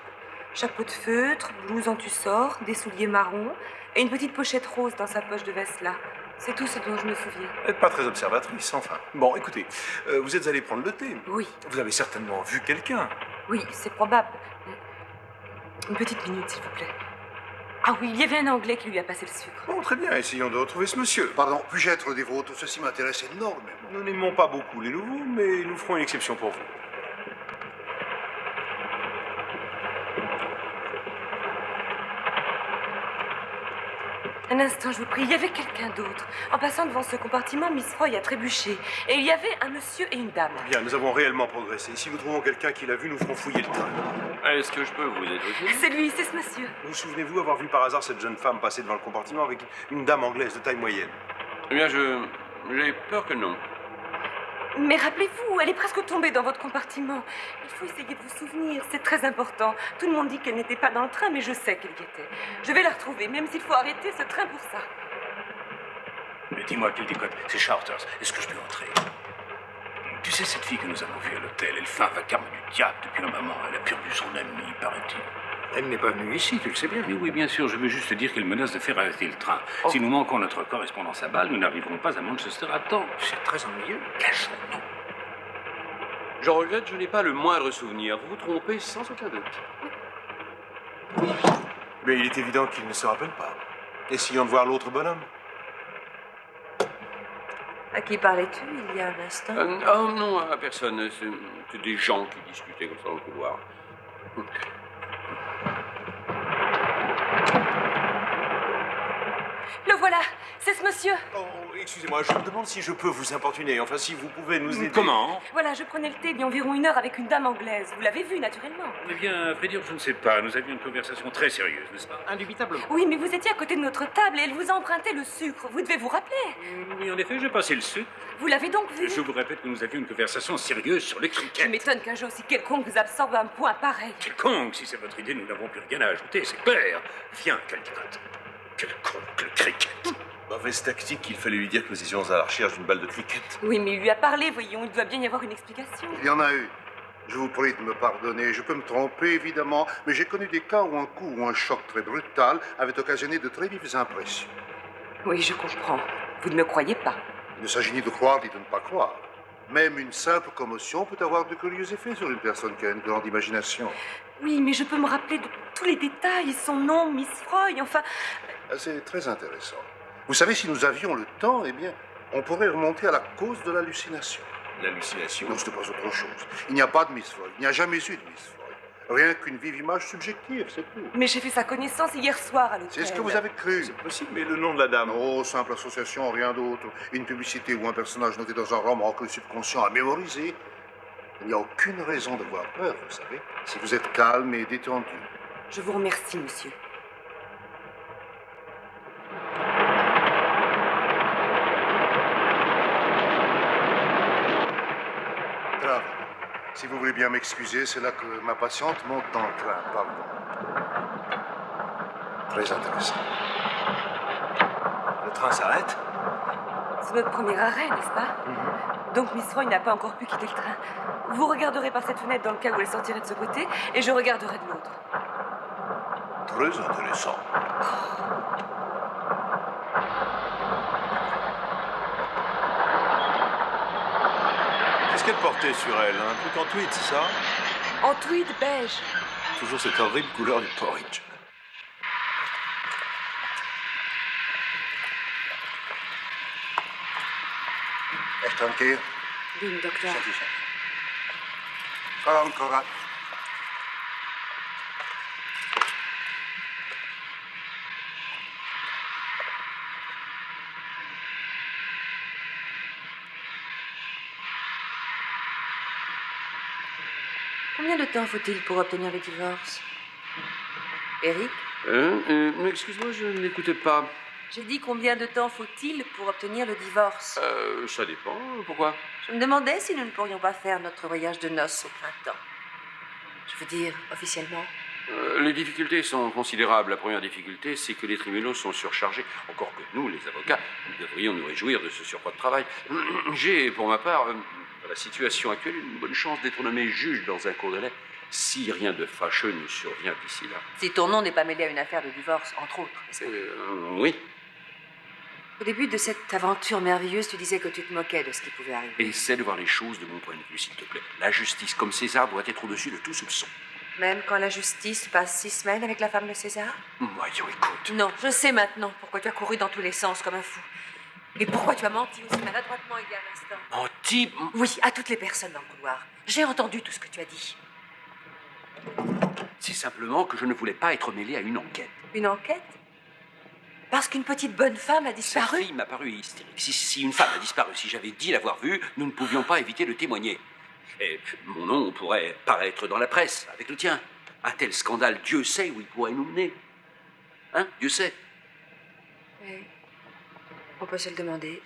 chapeau de feutre, blouse en tussor, des souliers marrons et une petite pochette rose dans sa poche de veste là. C'est tout ce dont je me souviens. Vous n'êtes pas très observatrice, enfin. Bon, écoutez, vous êtes allé prendre le thé. Oui. Vous avez certainement vu quelqu'un. Oui, c'est probable. Une petite minute, s'il vous plaît. Ah oui, il y avait un Anglais qui lui a passé le sucre. Bon, très bien, essayons de retrouver ce monsieur. Pardon, puis-je être des vôtres? Ceci m'intéresse énormément. Nous n'aimons pas beaucoup les nouveaux, mais nous ferons une exception pour vous. Un instant, je vous prie, il y avait quelqu'un d'autre. En passant devant ce compartiment, Miss Froy a trébuché. Et il y avait un monsieur et une dame. Bien, nous avons réellement progressé. Si nous trouvons quelqu'un qui l'a vu, nous ferons fouiller le train. Est-ce que je peux vous aider? C'est lui, c'est ce monsieur. Vous souvenez-vous avoir vu par hasard cette jeune femme passer devant le compartiment avec une dame anglaise de taille moyenne? Eh bien, j'ai peur que non. Mais rappelez-vous, elle est presque tombée dans votre compartiment. Il faut essayer de vous souvenir, c'est très important. Tout le monde dit qu'elle n'était pas dans le train, mais je sais qu'elle y était. Je vais la retrouver, même s'il faut arrêter ce train pour ça. Mais dis-moi, Caldecott, c'est Charters. Est-ce que je peux entrer? Tu sais, cette fille que nous avons vue à l'hôtel, elle fait un vacarme du diable depuis un moment. Elle a perdu son ami, paraît-il. Elle n'est pas venue ici, tu le sais bien. Oui, oui, bien sûr. Je veux juste dire qu'elle menace de faire arrêter le train. Si nous manquons notre correspondance à Bâle, nous n'arriverons pas à Manchester à temps. C'est très ennuyeux. Cachons-nous. Je regrette, je n'ai pas le moindre souvenir. Vous vous trompez sans aucun doute. Mais il est évident qu'il ne se rappelle pas. Essayons de voir l'autre bonhomme. À qui parlais-tu il y a un instant? Oh non, à personne. C'est des gens qui discutaient comme ça dans le couloir. Le voilà, c'est ce monsieur. Oh, excusez-moi, je me demande si je peux vous importuner. Enfin, si vous pouvez nous aider. Comment? Voilà, je prenais le thé il y a environ 1 heure avec une dame anglaise. Vous l'avez vue, naturellement. Eh bien, à vrai dire, je ne sais pas. Nous avions une conversation très sérieuse, n'est-ce pas? Indubitablement. Oui, mais vous étiez à côté de notre table et elle vous a emprunté le sucre. Vous devez vous rappeler. Oui, en effet, j'ai passé le sucre. Vous l'avez donc vu? Je vous répète que nous avions une conversation sérieuse sur le Je cricket. m'étonne qu'un jeu aussi quelconque vous absorbe un point pareil. Quelconque, si c'est votre idée, nous n'avons plus rien à ajouter, c'est clair. Viens, Caldecott. Quelconque, le cricket. Mauvaise tactique, il fallait lui dire que nous étions à la recherche d'une balle de cricket. Oui, mais il lui a parlé, voyons, il doit bien y avoir une explication. Il y en a eu. Je vous prie de me pardonner. Je peux me tromper, évidemment, mais j'ai connu des cas où un coup ou un choc très brutal avait occasionné de très vives impressions. Oui, je comprends. Vous ne me croyez pas. Il ne s'agit ni de croire ni de ne pas croire. Même une simple commotion peut avoir de curieux effets sur une personne qui a une grande imagination. Oui, mais je peux me rappeler de tous les détails, son nom, Miss Froy, enfin... C'est très intéressant. Vous savez, si nous avions le temps, eh bien, on pourrait remonter à la cause de l'hallucination. L'hallucination? Non, ce n'est pas autre chose. Il n'y a pas de Miss Froy. Il n'y a jamais eu de Miss Froy. Rien qu'une vive image subjective, c'est tout. Mais j'ai fait sa connaissance hier soir à l'hôtel. C'est ce que vous avez cru. C'est possible, mais le nom de la dame? Oh, simple association, rien d'autre. Une publicité ou un personnage noté dans un roman que le subconscient a mémorisé. Il n'y a aucune raison d'avoir peur, vous savez, si vous êtes calme et détendu. Je vous remercie, monsieur. Grave. Si vous voulez bien m'excuser, c'est là que ma patiente monte dans le train. Pardon. très intéressant. Le train s'arrête? C'est notre premier arrêt, n'est-ce pas? Donc Miss Roy n'a pas encore pu quitter le train. Vous regarderez par cette fenêtre dans le cas où elle sortirait de ce côté, et je regarderai de l'autre. Très intéressant. Qu'est-ce qu'elle portait sur elle? Un truc en tweed, c'est ça? En tweed beige. Toujours cette horrible couleur du porridge. Echt tranquille? Bien, docteur. Encore. Combien de temps faut-il pour obtenir le divorce? Eric? Excuse-moi, je n'écoutais pas. J'ai dit combien de temps faut-il pour obtenir le divorce? Ça dépend. Pourquoi? Je me demandais si nous ne pourrions pas faire notre voyage de noces au printemps. Je veux dire, officiellement. Les difficultés sont considérables. La première difficulté, c'est que les tribunaux sont surchargés. Encore que nous, les avocats, nous devrions nous réjouir de ce surcroît de travail. J'ai, pour ma part, dans la situation actuelle, une bonne chance d'être nommé juge dans un cours de lait, si rien de fâcheux nous survient d'ici là. Si ton nom n'est pas mêlé à une affaire de divorce, entre autres. Oui. Au début de cette aventure merveilleuse, tu disais que tu te moquais de ce qui pouvait arriver. Essaie de voir les choses de mon point de vue, s'il te plaît. La justice, comme César, doit être au-dessus de tout soupçon. Même quand la justice passe 6 semaines avec la femme de César? Voyons, écoute. Non, je sais maintenant pourquoi tu as couru dans tous les sens comme un fou. Et pourquoi tu as menti aussi maladroitement il y a un instant. Menti? Oui, à toutes les personnes dans le couloir. J'ai entendu tout ce que tu as dit. C'est simplement que je ne voulais pas être mêlé à une enquête. Une enquête? Parce qu'une petite bonne femme a Cette disparu? fille m'a paru hystérique. Si une femme a disparu, si j'avais dit l'avoir vue, nous ne pouvions pas éviter de témoigner. Et mon nom pourrait paraître dans la presse, avec le tien. Un tel scandale, Dieu sait où il pourrait nous mener. Hein? Dieu sait. Oui. On peut se le demander.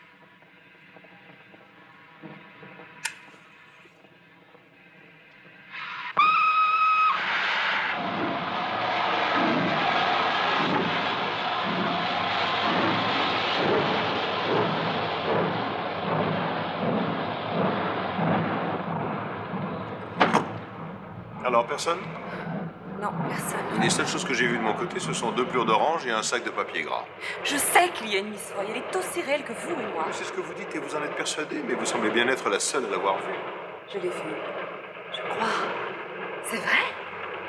Alors, personne? Non, personne. Les seules choses que j'ai vues de mon côté, ce sont 2 plures d'orange et un sac de papier gras. Je sais qu'il y a une Miss Roy. Elle est aussi réelle que vous et moi. C'est ce que vous dites et vous en êtes persuadé, mais vous semblez bien être la seule à l'avoir vue. Je l'ai vue. Je crois. C'est vrai?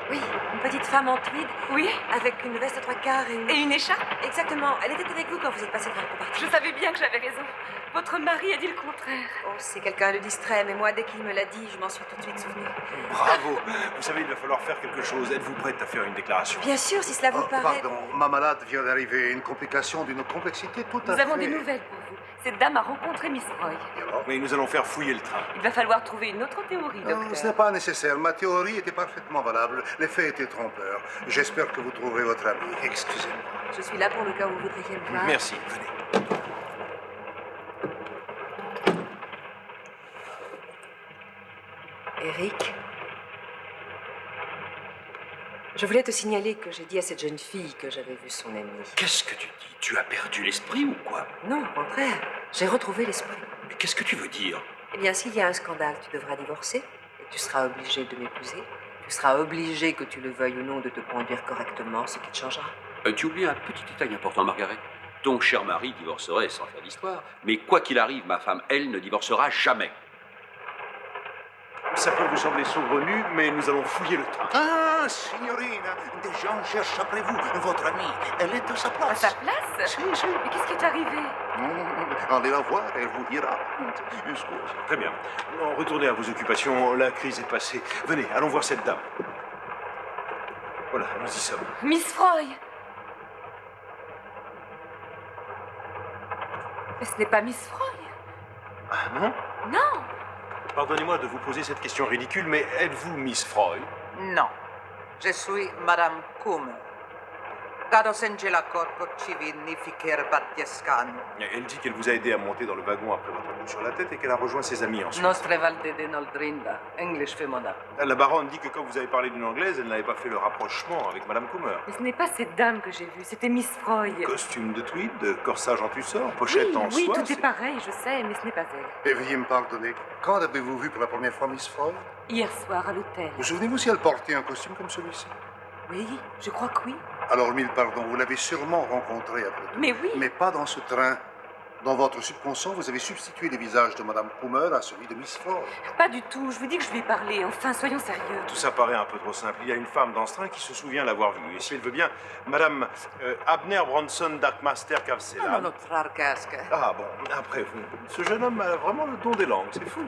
Oui, une petite femme en tweed. Oui. Avec une veste à 3/4 Et une écharpe? Exactement. Elle était avec vous quand vous êtes passé devant le compartiment. Je savais bien que j'avais raison. Votre mari a dit le contraire. Oh, c'est quelqu'un de distrait, mais moi, dès qu'il me l'a dit, je m'en suis tout de suite souvenu. Bravo. Vous savez, il va falloir faire quelque chose. Êtes-vous prête à faire une déclaration? Bien sûr, si cela vous paraît... Pardon, ma malade vient d'arriver. Une complication d'une complexité tout à Nous fait... avons des nouvelles pour vous. Cette dame a rencontré Miss Roy. Oui, nous allons faire fouiller le train. Il va falloir trouver une autre théorie, docteur. Ce n'est pas nécessaire. Ma théorie était parfaitement valable. Les faits étaient trompeurs. J'espère que vous trouverez votre ami. Excusez-moi. Je suis là pour le cas où vous voudriez me voir. Merci, venez. Eric, je voulais te signaler que j'ai dit à cette jeune fille que j'avais vu son amie. Qu'est-ce que tu dis? Tu as perdu l'esprit ou quoi? Non, au contraire, j'ai retrouvé l'esprit. Mais qu'est-ce que tu veux dire? Eh bien, s'il y a un scandale, tu devras divorcer et tu seras obligé de m'épouser. Tu seras obligé, que tu le veuilles ou non, de te conduire correctement, ce qui te changera. Tu oublies un petit détail important, Margaret. Ton cher mari divorcerait sans faire d'histoire, mais quoi qu'il arrive, ma femme, elle, ne divorcera jamais. Ça peut vous sembler saugrenu, mais nous allons fouiller le train. Ah, signorina, des gens cherchent après vous. Votre amie, elle est à sa place. À sa place? Si, si. Mais qu'est-ce qui est arrivé? Allez la voir, elle vous dira. Très bien. Retournez à vos occupations, la crise est passée. Venez, allons voir cette dame. Voilà, nous y sommes. Miss Roy! Mais ce n'est pas Miss Roy. Ah non? Non! Pardonnez-moi de vous poser cette question ridicule, mais êtes-vous Miss Froy? Non, je suis Madame Kummer. Cadosengela corpo civini ficer battiescan. Elle dit qu'elle vous a aidé à monter dans le wagon après votre coup sur la tête et qu'elle a rejoint ses amis ensuite. Nostre valde de Noldrinda, English femona. La baronne dit que quand vous avez parlé d'une anglaise, elle n'avait pas fait le rapprochement avec Madame Kummer. Mais ce n'est pas cette dame que j'ai vue, c'était Miss Froy. Costume de tweed, corsage en tussor, pochette en Oui, soie. tout est pareil, je sais, mais ce n'est pas elle. Et veuillez me pardonner. Quand avez-vous vu pour la première fois Miss Froy? Hier soir, à l'hôtel. Vous souvenez-vous si elle portait un costume comme celui-ci? Oui, je crois que oui. Alors, mille pardons, vous l'avez sûrement rencontrée après tout. Mais oui. Mais pas dans ce train. Dans votre subconscient, vous avez substitué les visages de Madame Kummer à celui de Miss Froy. Pas du tout, je vous dis que je vais parler. Enfin, soyons sérieux. Tout ça paraît un peu trop simple. Il y a une femme dans ce train qui se souvient l'avoir vue. Et si elle veut bien, Madame Abner Bronson Darkmaster Cavsela. Non, notre arcasque. Ah bon, après, ce jeune homme a vraiment le don des langues, c'est fou.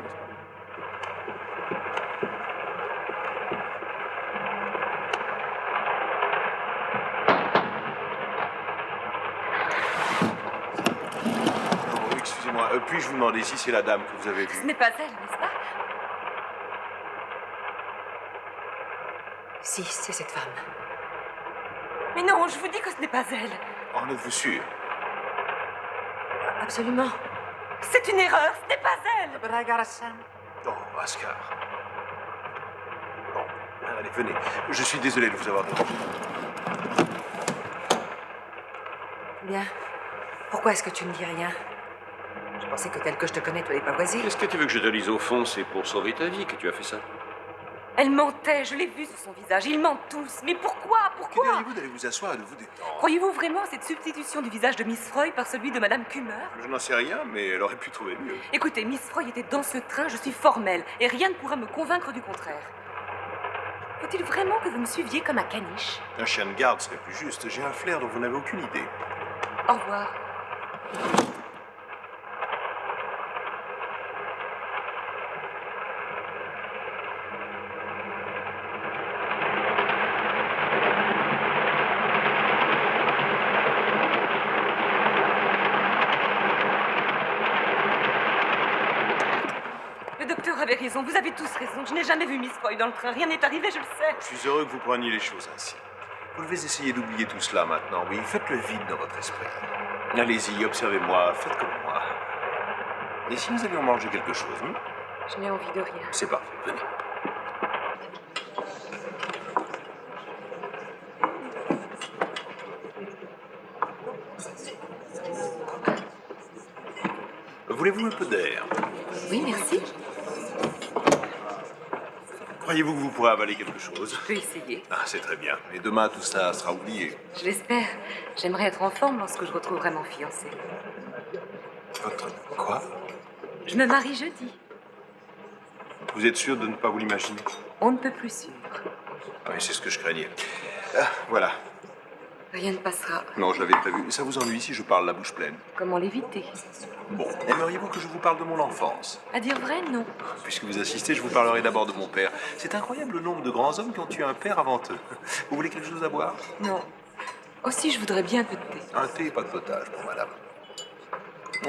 Oh, excusez-moi, puis-je vous demander si c'est la dame que vous avez vue? Ce n'est pas elle, n'est-ce pas? Si, c'est cette femme. Mais non, je vous dis que ce n'est pas elle. En êtes-vous sûr? Absolument. C'est une erreur, ce n'est pas elle. Oh, Oscar. Bon, allez, venez. Je suis désolé de vous avoir dérangé. Bien. Pourquoi est-ce que tu ne dis rien? Je pensais que tel que je te connais, tu n'allais pas voisir. Qu'est-ce que tu veux que je te dise au fond? C'est pour sauver ta vie que tu as fait ça. Elle mentait, je l'ai vu sur son visage. Ils mentent tous. Mais pourquoi? Pourquoi? Que diriez-vous d'aller vous asseoir et de vous détendre? Croyez-vous vraiment à cette substitution du visage de Miss Froy par celui de Madame Kummer? Je n'en sais rien, mais elle aurait pu trouver mieux. Écoutez, Miss Froy était dans ce train, je suis formelle, et rien ne pourra me convaincre du contraire. Faut-il vraiment que vous me suiviez comme un caniche? Un chien de garde serait plus juste. J'ai un flair dont vous n'avez aucune idée. Au revoir. Le docteur avait raison, vous avez tous raison. Je n'ai jamais vu Miss Froy dans le train. Rien n'est arrivé, je le sais. Je suis heureux que vous preniez les choses ainsi. Vous devez essayer d'oublier tout cela maintenant. Oui, faites le vide dans votre esprit. Allez-y, observez-moi, faites comme moi. Et si nous avions mangé quelque chose, Je n'ai envie de rien. C'est parfait, venez. Voulez-vous un peu d'air? Oui, merci. Croyez-vous que vous pourrez avaler quelque chose? Je peux essayer. Ah, c'est très bien. Et demain, tout ça sera oublié. Je l'espère. J'aimerais être en forme lorsque je retrouverai mon fiancé. Votre quoi? Je me marie jeudi. Vous êtes sûr de ne pas vous l'imaginer? On ne peut plus sûr. Oui, c'est ce que je craignais. Ah, voilà. Rien ne passera. Non, je l'avais prévu. Ça vous ennuie si je parle la bouche pleine? Comment l'éviter? Bon, aimeriez-vous que je vous parle de mon enfance? À dire vrai, non. Puisque vous assistez, je vous parlerai d'abord de mon père. C'est incroyable le nombre de grands hommes qui ont eu un père avant eux. Vous voulez quelque chose à boire? Non. Aussi, je voudrais bien un peu de thé. Un thé et pas de potage pour madame.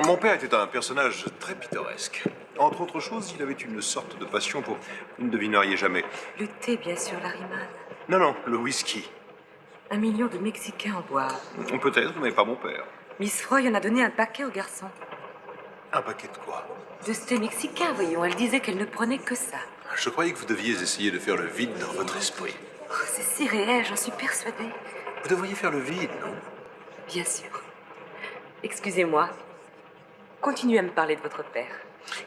Mon père était un personnage très pittoresque. Entre autres choses, il avait une sorte de passion pour... Vous ne devineriez jamais. Le thé, bien sûr, Larryman. Non, le whisky. 1 million de Mexicains en boivent. Peut-être, mais pas mon père. Miss Froy en a donné un paquet aux garçons. Un paquet de quoi? De thé mexicain, voyons. Elle disait qu'elle ne prenait que ça. Je croyais que vous deviez essayer de faire le vide dans votre esprit. Oh, c'est si réel, j'en suis persuadée. Vous devriez faire le vide, non? Bien sûr. Excusez-moi. Continuez à me parler de votre père.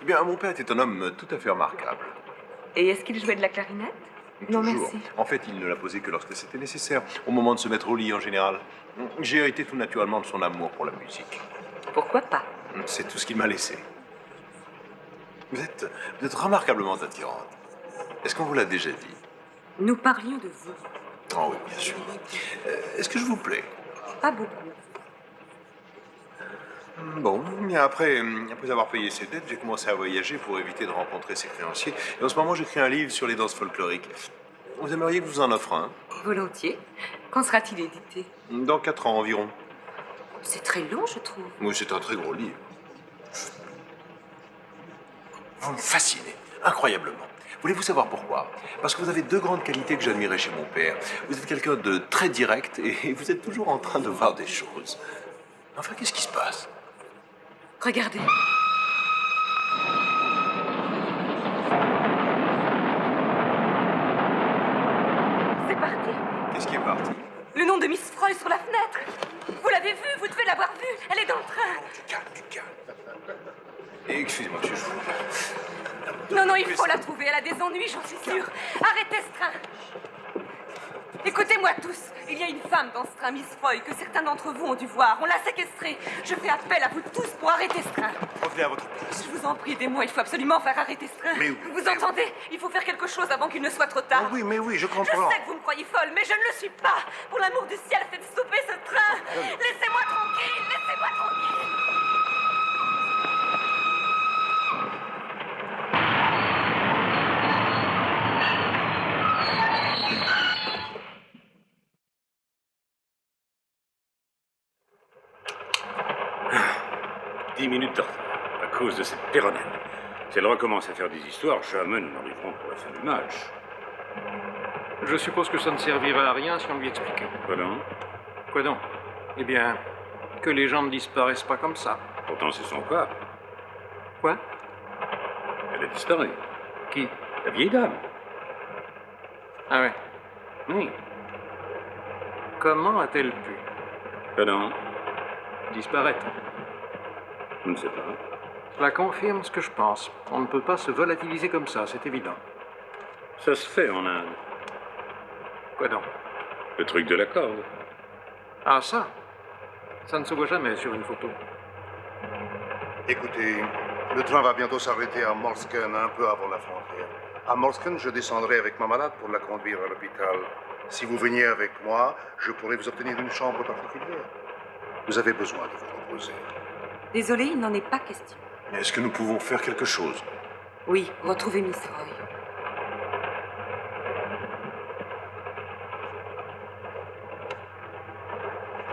Eh bien, mon père était un homme tout à fait remarquable. Et est-ce qu'il jouait de la clarinette? Non, Toujours. merci. En fait, il ne la posait que lorsque c'était nécessaire, au moment de se mettre au lit en général. J'ai hérité tout naturellement de son amour pour la musique. Pourquoi pas? C'est tout ce qu'il m'a laissé. Vous êtes remarquablement attirante. Est-ce qu'on vous l'a déjà dit? Nous parlions de vous. Oh oui, bien sûr. Est-ce que je vous plais? Pas beaucoup. Bon, mais après avoir payé ses dettes, j'ai commencé à voyager pour éviter de rencontrer ses créanciers. Et en ce moment, j'écris un livre sur les danses folkloriques. Vous aimeriez que je vous en offre un? Volontiers. Quand sera-t-il édité? Dans 4 ans environ. C'est très long, je trouve. Oui, c'est un très gros livre. Vous me fascinez, incroyablement. Voulez-vous savoir pourquoi? Parce que vous avez deux grandes qualités que j'admirais chez mon père. Vous êtes quelqu'un de très direct et vous êtes toujours en train de voir des choses. Enfin, qu'est-ce qui se passe? Regardez. C'est parti. Qu'est-ce qui est parti? Le nom de Miss Freud sur la fenêtre. Vous l'avez vue, vous devez l'avoir vue. Elle est dans le train. Du calme. Excusez-moi, monsieur. Non, non, il faut la trouver. Elle a des ennuis, j'en suis sûre. Arrêtez ce train. Écoutez-moi tous. Il y a une femme dans ce train, Miss Freud, que certains d'entre vous ont dû voir. On l'a séquestrée. Je fais appel à vous tous pour arrêter ce train. Revenez à votre place. Je vous en prie, aidez-moi. Il faut absolument faire arrêter ce train. Mais oui. Vous entendez? Il faut faire quelque chose avant qu'il ne soit trop tard. Oh oui, mais oui, je comprends. Je sais que vous me croyez folle, mais je ne le suis pas. Pour l'amour du ciel, faites stopper ce train. Laissez-moi tranquille. Laissez-moi tranquille. « 10 minutes de retard, à cause de cette péronnelle. Si elle recommence à faire des histoires, jamais nous n'arriverons pour la fin du match. Je suppose que ça ne servirait à rien si on lui expliquait. Quoi donc? Quoi donc? Eh bien, que les gens ne disparaissent pas comme ça. Pourtant, c'est son cas. Quoi? Elle a disparu. Qui? La vieille dame. Ah ouais. Oui. Comment a-t-elle pu Quoi donc? disparaître? Je ne sais pas. Cela confirme ce que je pense. On ne peut pas se volatiliser comme ça, c'est évident. Ça se fait en Inde. Quoi donc? Le truc de la corde. Ah ça? Ça ne se voit jamais sur une photo. Écoutez, le train va bientôt s'arrêter à Morsken, un peu avant la frontière. À Morsken, je descendrai avec ma malade pour la conduire à l'hôpital. Si vous veniez avec moi, je pourrais vous obtenir une chambre particulière. Vous avez besoin de vous reposer. Désolée, il n'en est pas question. Mais est-ce que nous pouvons faire quelque chose? Oui, retrouvez Miss Freud.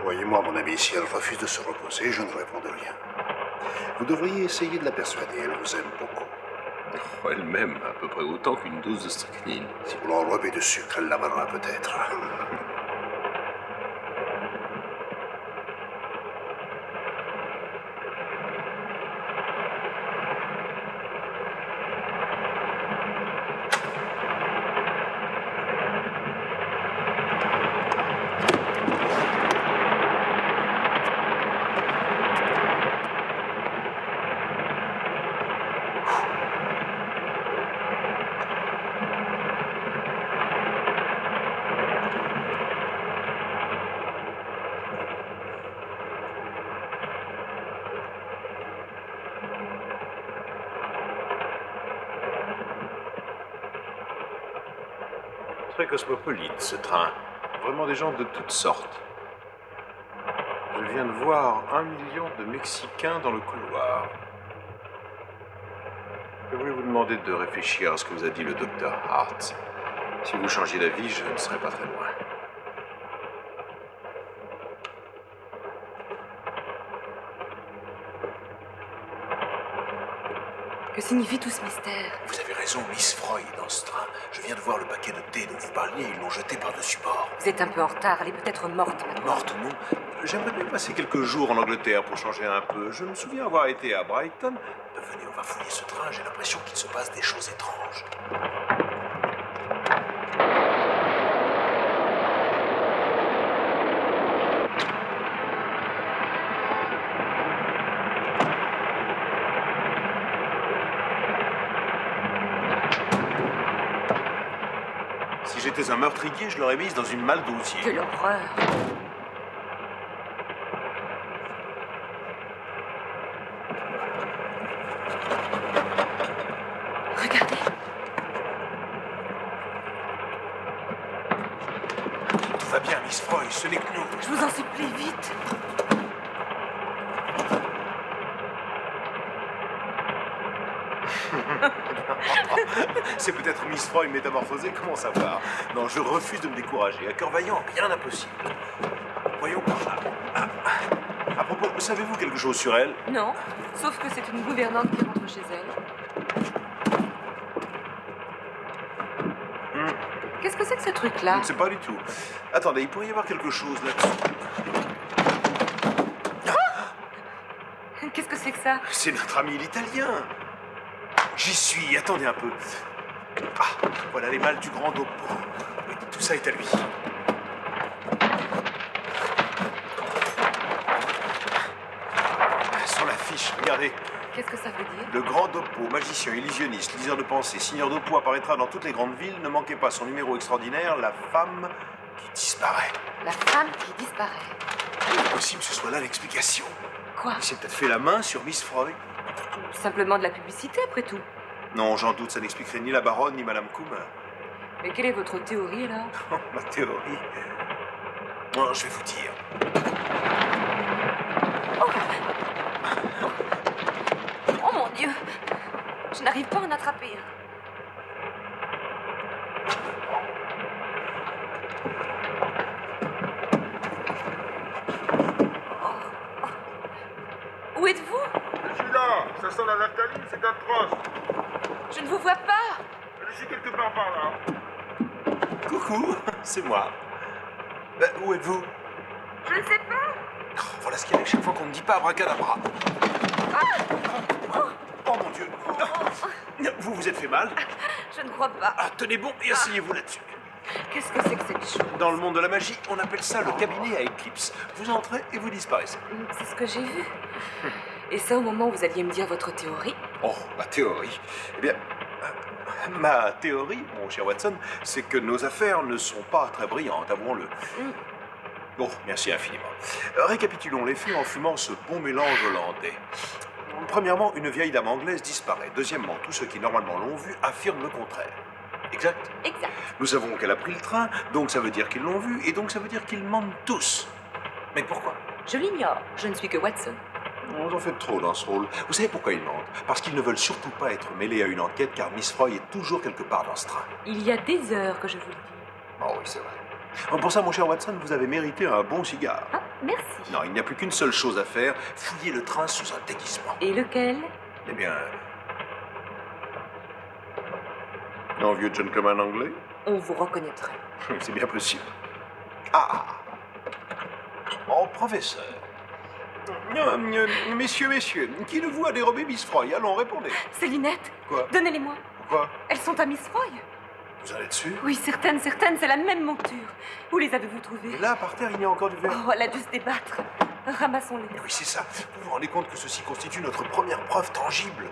Croyez-moi, mon ami, si elle refuse de se reposer, je ne réponds de rien. Vous devriez essayer de la persuader, elle vous aime beaucoup. Oh, elle m'aime à peu près autant qu'une dose de strychnine. Si vous l'enrobez de sucre, elle l'avalera peut-être. Très cosmopolite, ce train. Vraiment des gens de toutes sortes. Je viens de voir 1 million de Mexicains dans le couloir. Je voulais vous demander de réfléchir à ce que vous a dit le docteur Hart. Si vous changiez d'avis, je ne serais pas très loin. Que signifie tout ce mystère? Vous avez raison, Miss Freud est dans ce train. Je viens de voir le paquet de thé dont vous parliez, ils l'ont jeté par-dessus bord. Vous êtes un peu en retard, elle est peut-être morte maintenant. Morte ou non, j'aimerais bien passer quelques jours en Angleterre pour changer un peu. Je me souviens avoir été à Brighton. Venez, on va fouiller ce train, j'ai l'impression qu'il se passe des choses étranges. Si j'étais un meurtrier, je l'aurais mise dans une malle d'osier. Quelle horreur! Regardez. Tout va bien, Miss Freud, ce n'est que nous. Je vous en supplie, vite. C'est peut-être Miss Freud métamorphosée, comment savoir? Non, je refuse de me décourager. À cœur vaillant, rien d'impossible. Voyons par là. À propos, savez-vous quelque chose sur elle? Non, sauf que c'est une gouvernante qui rentre chez elle. Qu'est-ce que c'est que ce truc-là? Je ne sais pas du tout. Attendez, il pourrait y avoir quelque chose là-dessus. Qu'est-ce que c'est que ça? C'est notre ami l'italien. J'y suis, attendez un peu. Ah, voilà les malles du grand Dopo. Oui, tout ça est à lui. Sur l'affiche, regardez. Qu'est-ce que ça veut dire? Le grand Dopo, magicien, illusionniste, liseur de pensée, signeur Dopo apparaîtra dans toutes les grandes villes. Ne manquez pas son numéro extraordinaire, la femme qui disparaît. La femme qui disparaît. Il est possible que ce soit là l'explication. Quoi? Il s'est peut-être fait la main sur Miss Freud. Simplement de la publicité, après tout. Non, j'en doute, ça n'expliquerait ni la baronne ni Madame Coum. Mais quelle est votre théorie, là? Ma théorie. Bon, je vais vous dire. Oh mon Dieu! Je n'arrive pas à en attraper. Où êtes-vous? Je suis là. Ça sent la naphtaline, c'est atroce. Je ne vous vois pas. Je suis quelque part par là. Coucou, c'est moi. Ben, où êtes-vous? Je ne sais pas. Oh, voilà ce qu'il y a à chaque fois qu'on ne dit pas abracadabra. Oh mon Dieu. Vous vous êtes fait mal? Je ne crois pas. Ah, tenez bon et asseyez-vous là-dessus. Qu'est-ce que c'est que cette chose? Dans le monde de la magie, on appelle ça le cabinet à éclipse. Vous entrez et vous disparaissez. C'est ce que j'ai vu. Et ça au moment où vous alliez me dire votre théorie? Oh, ma théorie. Eh bien, ma théorie, mon cher Watson, c'est que nos affaires ne sont pas très brillantes, avouons-le. Oh, merci infiniment. Récapitulons les faits en fumant ce bon mélange hollandais. Premièrement, une vieille dame anglaise disparaît. Deuxièmement, tous ceux qui normalement l'ont vue affirment le contraire. Exact? Exact. Nous savons qu'elle a pris le train, donc ça veut dire qu'ils l'ont vue, et donc ça veut dire qu'ils mentent tous. Mais pourquoi? Je l'ignore. Je ne suis que Watson. Vous en faites trop dans ce rôle. Vous savez pourquoi ils mentent? Parce qu'ils ne veulent surtout pas être mêlés à une enquête, car Miss Freud est toujours quelque part dans ce train. Il y a des heures que je vous le dis. Oh oui, c'est vrai. Pour ça, mon cher Watson, vous avez mérité un bon cigare. Ah, merci. Non, il n'y a plus qu'une seule chose à faire, fouiller le train sous un déguisement. Et lequel? Eh bien... Un vieux gentleman anglais? On vous reconnaîtrait. C'est bien possible. Ah! Oh, professeur. Messieurs, qui de vous a dérobé Miss Freud? Allons, répondez. C'est Linette. Quoi? Donnez-les-moi. Pourquoi? Elles sont à Miss Freud. Vous en êtes sûr? Oui, certaines, c'est la même monture. Où les avez-vous trouvées? Et là, par terre, il y a encore du verre. Oh, elle a dû se débattre. Ramassons-les. Oui, c'est ça. Vous vous rendez compte que ceci constitue notre première preuve tangible?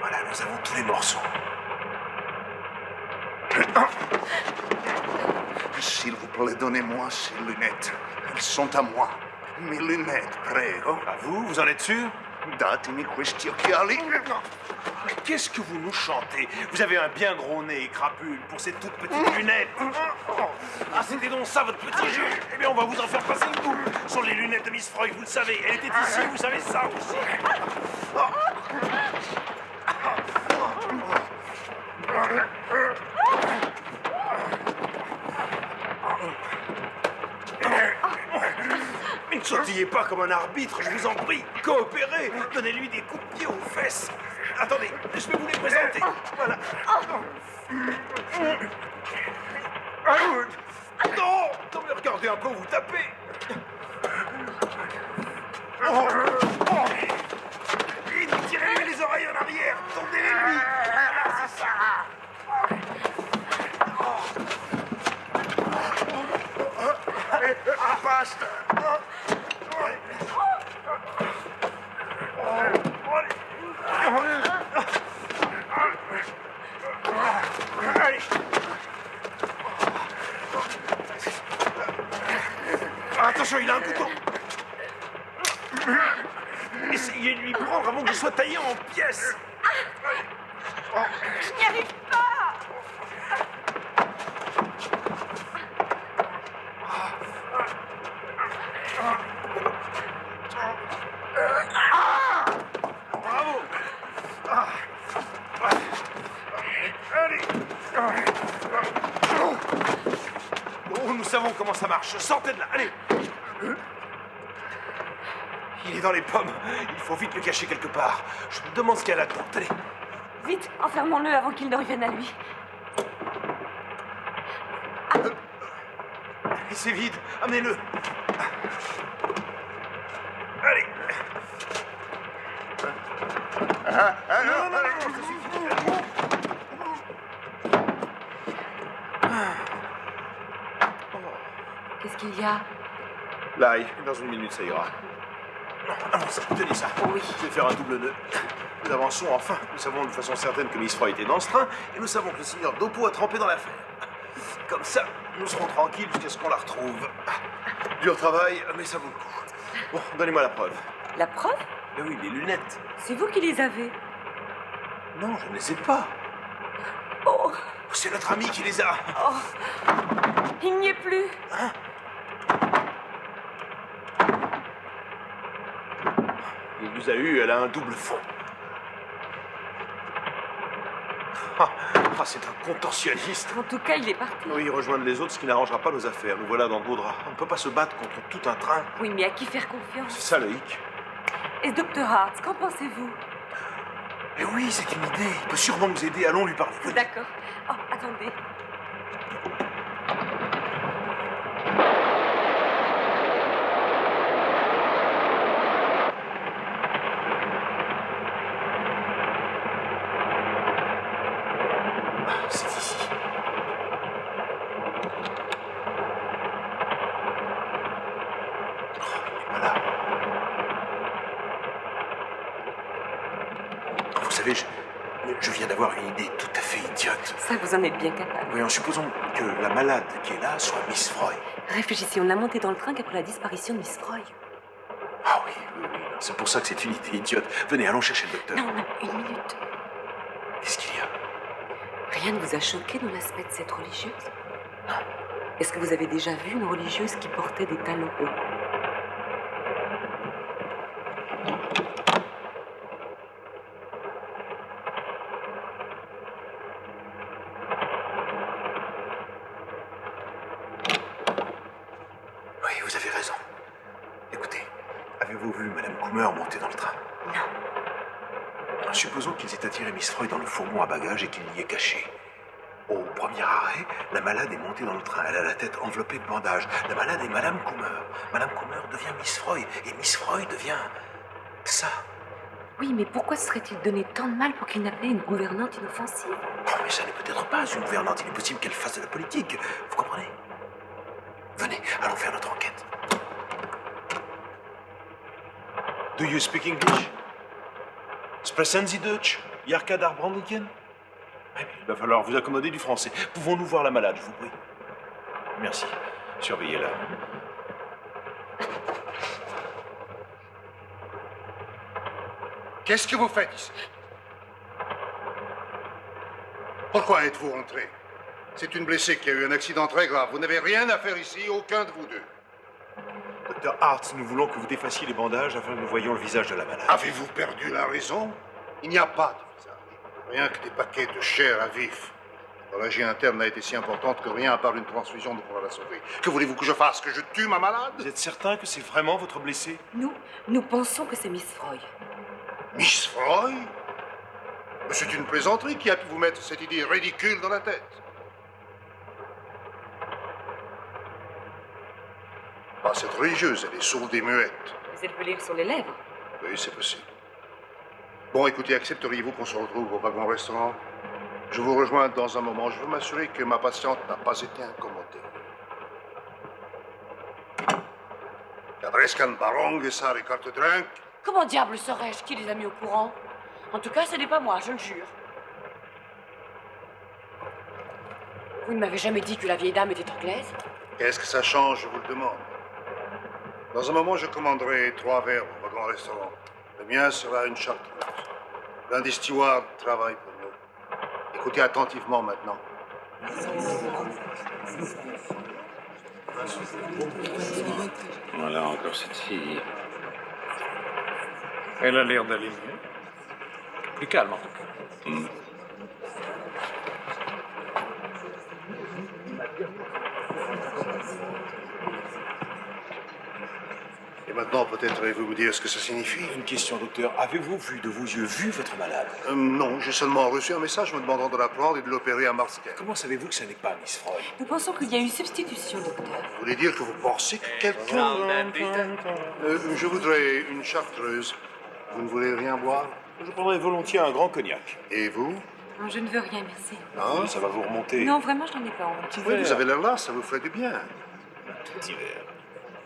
Voilà, nous avons tous les morceaux. S'il vous plaît, donnez-moi ces lunettes. Elles sont à moi. Mes lunettes, prego. À vous? Vous en êtes sûr? Datemi questi occhiali. Qu'est-ce que vous nous chantez? Vous avez un bien gros nez et crapule pour ces toutes petites lunettes. Ah, c'était donc ça, votre petit jeu? Eh bien, on va vous en faire passer le goût. Ce sont les lunettes de Miss Freud, vous le savez. Elle était ici, vous savez ça aussi. Mais ne sautillez pas comme un arbitre, je vous en prie. Coopérez, donnez-lui des coups de pied aux fesses. Attendez, je vais vous les présenter. Voilà. Non, non, mais regardez un peu où vous tapez. Tirez-lui les oreilles en arrière. Tendez-les-lui. Voilà, c'est ça. Basta. Attention, il a un couteau. Essayez de lui prendre avant que je sois taillé en pièces. Je n'y arrive pas. Bravo. Allez. Oh, nous savons comment ça marche. Sortez de là. Allez. Il est dans les pommes. Il faut vite le cacher quelque part. Je me demande ce qu'il y a là-dedans. Allez. Vite, enfermons-le avant qu'il ne revienne à lui. c'est vide. Amenez-le. Allez. Non, ça suffit. Qu'est-ce qu'il y a? L'ail, dans une minute, ça ira. Allons-y, tenez ça. Oui. Je vais faire un double nœud. Nous avançons enfin. Nous savons de façon certaine que Miss Froy était dans ce train, et nous savons que le seigneur Dopo a trempé dans l'affaire. Comme ça, nous serons tranquilles jusqu'à ce qu'on la retrouve. Dur travail, mais ça vaut le coup. Bon, donnez-moi la preuve. La preuve? Mais oui, les lunettes. C'est vous qui les avez. Non, je ne les ai pas. Oh, C'est notre ami qui les a. oh. Il n'y est plus. Il nous a eu, elle a un double fond. C'est un contentionniste. En tout cas, il est parti. Oui, rejoindre les autres, ce qui n'arrangera pas nos affaires. Nous voilà dans le beau drap. On ne peut pas se battre contre tout un train. Oui, mais à qui faire confiance? C'est ça le hic. Et Dr. Hart, qu'en pensez-vous? Eh oui, c'est une idée. Il peut sûrement nous aider. Allons lui parler. D'accord. Oh, attendez. C'est ici. Voilà. Vous savez, je viens d'avoir une idée tout à fait idiote. Ça, vous en êtes bien capable. Voyons, supposons que la malade qui est là soit Miss Froy. Réfléchissez, on l'a montée dans le train qu'après la disparition de Miss Froy. Ah oui, oui, oui. C'est pour ça que c'est une idée idiote. Venez, allons chercher le docteur. Non, non, une minute. Qu'est-ce qu'il y a? Rien ne vous a choqué dans l'aspect de cette religieuse? Non. Est-ce que vous avez déjà vu une religieuse qui portait des talons hauts? Oui, vous avez raison. Écoutez, avez-vous vu Madame Coomer monter dans le train? Non. Supposons qu'ils aient attiré Miss Froy dans le fourgon à bagages et qu'il l'y ait cachée. Au premier arrêt, la malade est montée dans le train. Elle a la tête enveloppée de bandages. La malade est Madame Coomer. Madame Coomer devient Miss Froy. Et Miss Froy devient... ça. Oui, mais pourquoi se serait-il donné tant de mal pour qu'il n'appelait une gouvernante inoffensive? Oh, mais ça n'est peut-être pas une gouvernante. Il est possible qu'elle fasse de la politique. Vous comprenez? Venez, allons faire notre enquête. Do you speak English? Sprechen Sie Deutsch? Jarka d'Arbrandingen? Il va falloir vous accommoder du français. Pouvons-nous voir la malade, je vous prie? Merci. Surveillez-la. Qu'est-ce que vous faites ici? Pourquoi êtes-vous rentré? C'est une blessée qui a eu un accident très grave. Vous n'avez rien à faire ici, aucun de vous deux. Dr. Hart, nous voulons que vous défassiez les bandages afin que nous voyions le visage de la malade. Avez-vous perdu la raison? Il n'y a pas de visage. Rien que des paquets de chair à vif. L'hémorragie interne a été si importante que rien à part une transfusion ne pourra la sauver. Que voulez-vous que je fasse? Que je tue ma malade? Vous êtes certain que c'est vraiment votre blessé? Nous pensons que c'est Miss Froy. Miss Froy? Mais c'est une plaisanterie qui a pu vous mettre cette idée ridicule dans la tête. Pas cette religieuse, elle est sourde et muette. Mais elle peut lire sur les lèvres. Oui, c'est possible. Bon, écoutez, accepteriez-vous qu'on se retrouve au wagon-restaurant? Je vous rejoins dans un moment. Je veux m'assurer que ma patiente n'a pas été incommodée. Cadrescan barong et ça, les cartes drink. Comment diable saurais-je qui les a mis au courant? En tout cas, ce n'est pas moi, je le jure. Vous ne m'avez jamais dit que la vieille dame était anglaise? Qu'est-ce que ça change, je vous le demande? Dans un moment, je commanderai 3 verres au wagon-restaurant. Le mien sera une chartreuse. L'un des stewards travaille pour nous. Écoutez attentivement maintenant. Voilà encore cette fille. Elle a l'air d'aller mieux. Plus calme, en tout cas. Et maintenant, peut-être allez-vous me dire ce que ça signifie? Une question, docteur. Avez-vous vu de vos yeux votre malade? Non, j'ai seulement reçu un message me demandant de la prendre et de l'opérer à Marsken. Comment savez-vous que ce n'est pas Miss Freud? Nous pensons qu'il y a eu substitution, docteur. Vous voulez dire que vous pensez que quelqu'un... je voudrais une chartreuse. Vous ne voulez rien boire? Je prendrais volontiers un grand cognac. Et vous? Non, je ne veux rien, merci. Ah, ça va vous remonter. Non, vraiment, je n'en ai pas envie. Oui, vous avez l'air là, ça vous ferait du bien. Un tout petit verre.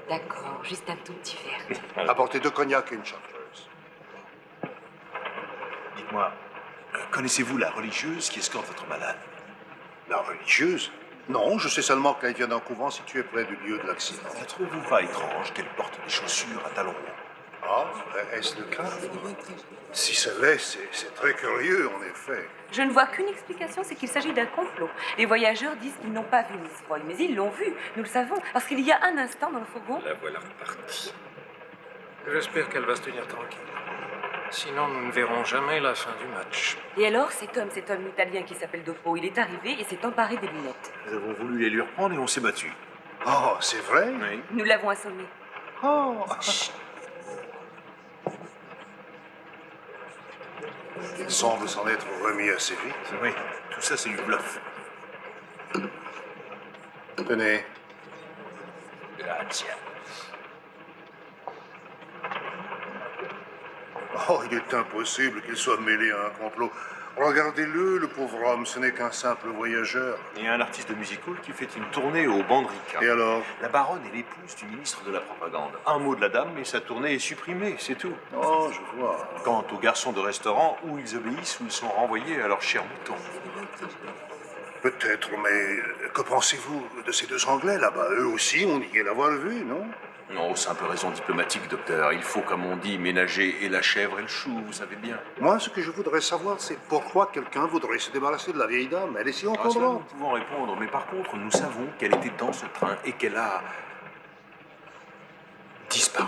D'accord, juste un tout petit verre. Apportez 2 cognacs et une chartreuse. Dites-moi, connaissez-vous la religieuse qui escorte votre malade? La religieuse? Non, je sais seulement qu'elle vient d'un couvent situé près du lieu de l'accident. Ne trouvez-vous pas étrange qu'elle porte des chaussures à talons hauts? Ah, est-ce le cas? Si ça l'est, c'est très curieux, en effet. Je ne vois qu'une explication, c'est qu'il s'agit d'un complot. Les voyageurs disent qu'ils n'ont pas vu Miss Freud, mais ils l'ont vue, nous le savons, parce qu'il y a un instant dans le fourgon... La voilà repartie. J'espère qu'elle va se tenir tranquille. Sinon, nous ne verrons jamais la fin du match. Et alors, cet homme italien qui s'appelle Dopo, il est arrivé et s'est emparé des lunettes. Nous avons voulu les lui reprendre et on s'est battu. Oh, c'est vrai? Oui. Nous l'avons assommé. Oh! Il semble s'en être remis assez vite. Oui, tout ça c'est du bluff. Tenez. Grazie. Oh, il est impossible qu'il soit mêlé à un complot. Regardez-le, le pauvre homme, ce n'est qu'un simple voyageur. Il y a un artiste de music hall qui fait une tournée au Bandrica. Et alors? La baronne est l'épouse du ministre de la Propagande. Un mot de la dame et sa tournée est supprimée, c'est tout. Oh, je vois. Quant aux garçons de restaurant, ou ils obéissent ou ils sont renvoyés à leur cher mouton. Peut-être, mais que pensez-vous de ces 2 Anglais là-bas? Eux aussi, on y est l'avoir vu, non? Non, simple raison diplomatique, docteur. Il faut, comme on dit, ménager et la chèvre et le chou, vous savez bien. Moi, ce que je voudrais savoir, c'est pourquoi quelqu'un voudrait se débarrasser de la vieille dame. Elle est si Ça, nous encombrante. pouvons répondre, mais par contre, nous savons qu'elle était dans ce train et qu'elle a disparu.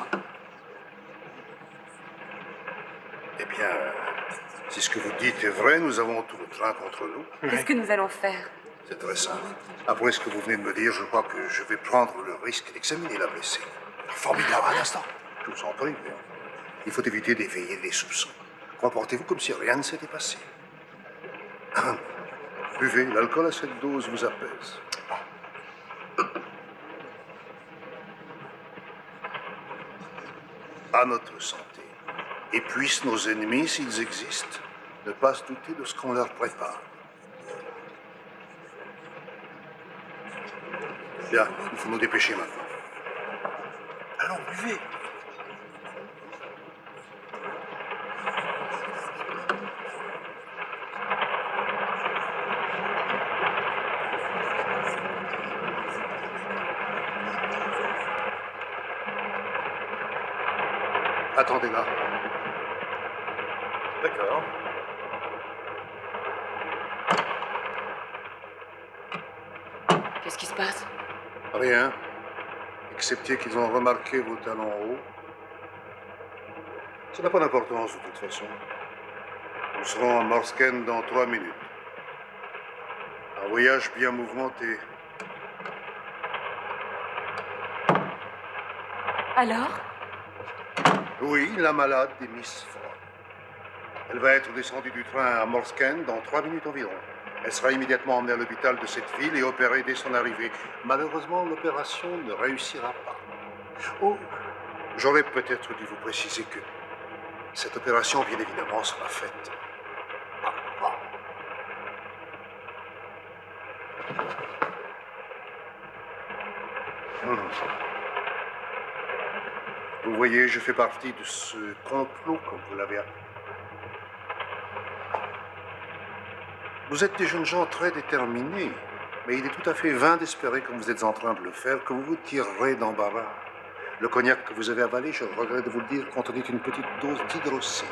Eh bien, si ce que vous dites est vrai, nous avons tout le train contre nous. Qu'est-ce que nous allons faire? C'est très simple. Après ce que vous venez de me dire, je crois que je vais prendre le risque d'examiner la blessée. Formidable, un instant. Je vous en prie, bien. Il faut éviter d'éveiller les soupçons. Comportez-vous comme si rien ne s'était passé. Buvez, l'alcool à cette dose vous apaise. À notre santé. Et puissent nos ennemis, s'ils existent, ne pas se douter de ce qu'on leur prépare. Bien, il faut nous dépêcher maintenant. Allons, buvez. Attendez là. D'accord. Qu'est-ce qui se passe? Rien. Excepté qu'ils ont remarqué vos talons hauts. Ça n'a pas d'importance de toute façon. Nous serons à Morsken dans 3 minutes. Un voyage bien mouvementé. Alors? Oui, la malade des Miss Freud. Elle va être descendue du train à Morsken dans 3 minutes environ. Elle sera immédiatement emmenée à l'hôpital de cette ville et opérée dès son arrivée. Malheureusement, l'opération ne réussira pas. Oh, j'aurais peut-être dû vous préciser que cette opération, bien évidemment, sera faite. Vous voyez, je fais partie de ce complot, comme vous l'avez appelé. Vous êtes des jeunes gens très déterminés, mais il est tout à fait vain d'espérer, comme vous êtes en train de le faire, que vous vous tirerez d'embarras. Le cognac que vous avez avalé, je regrette de vous le dire, contenait une petite dose d'hydrocine.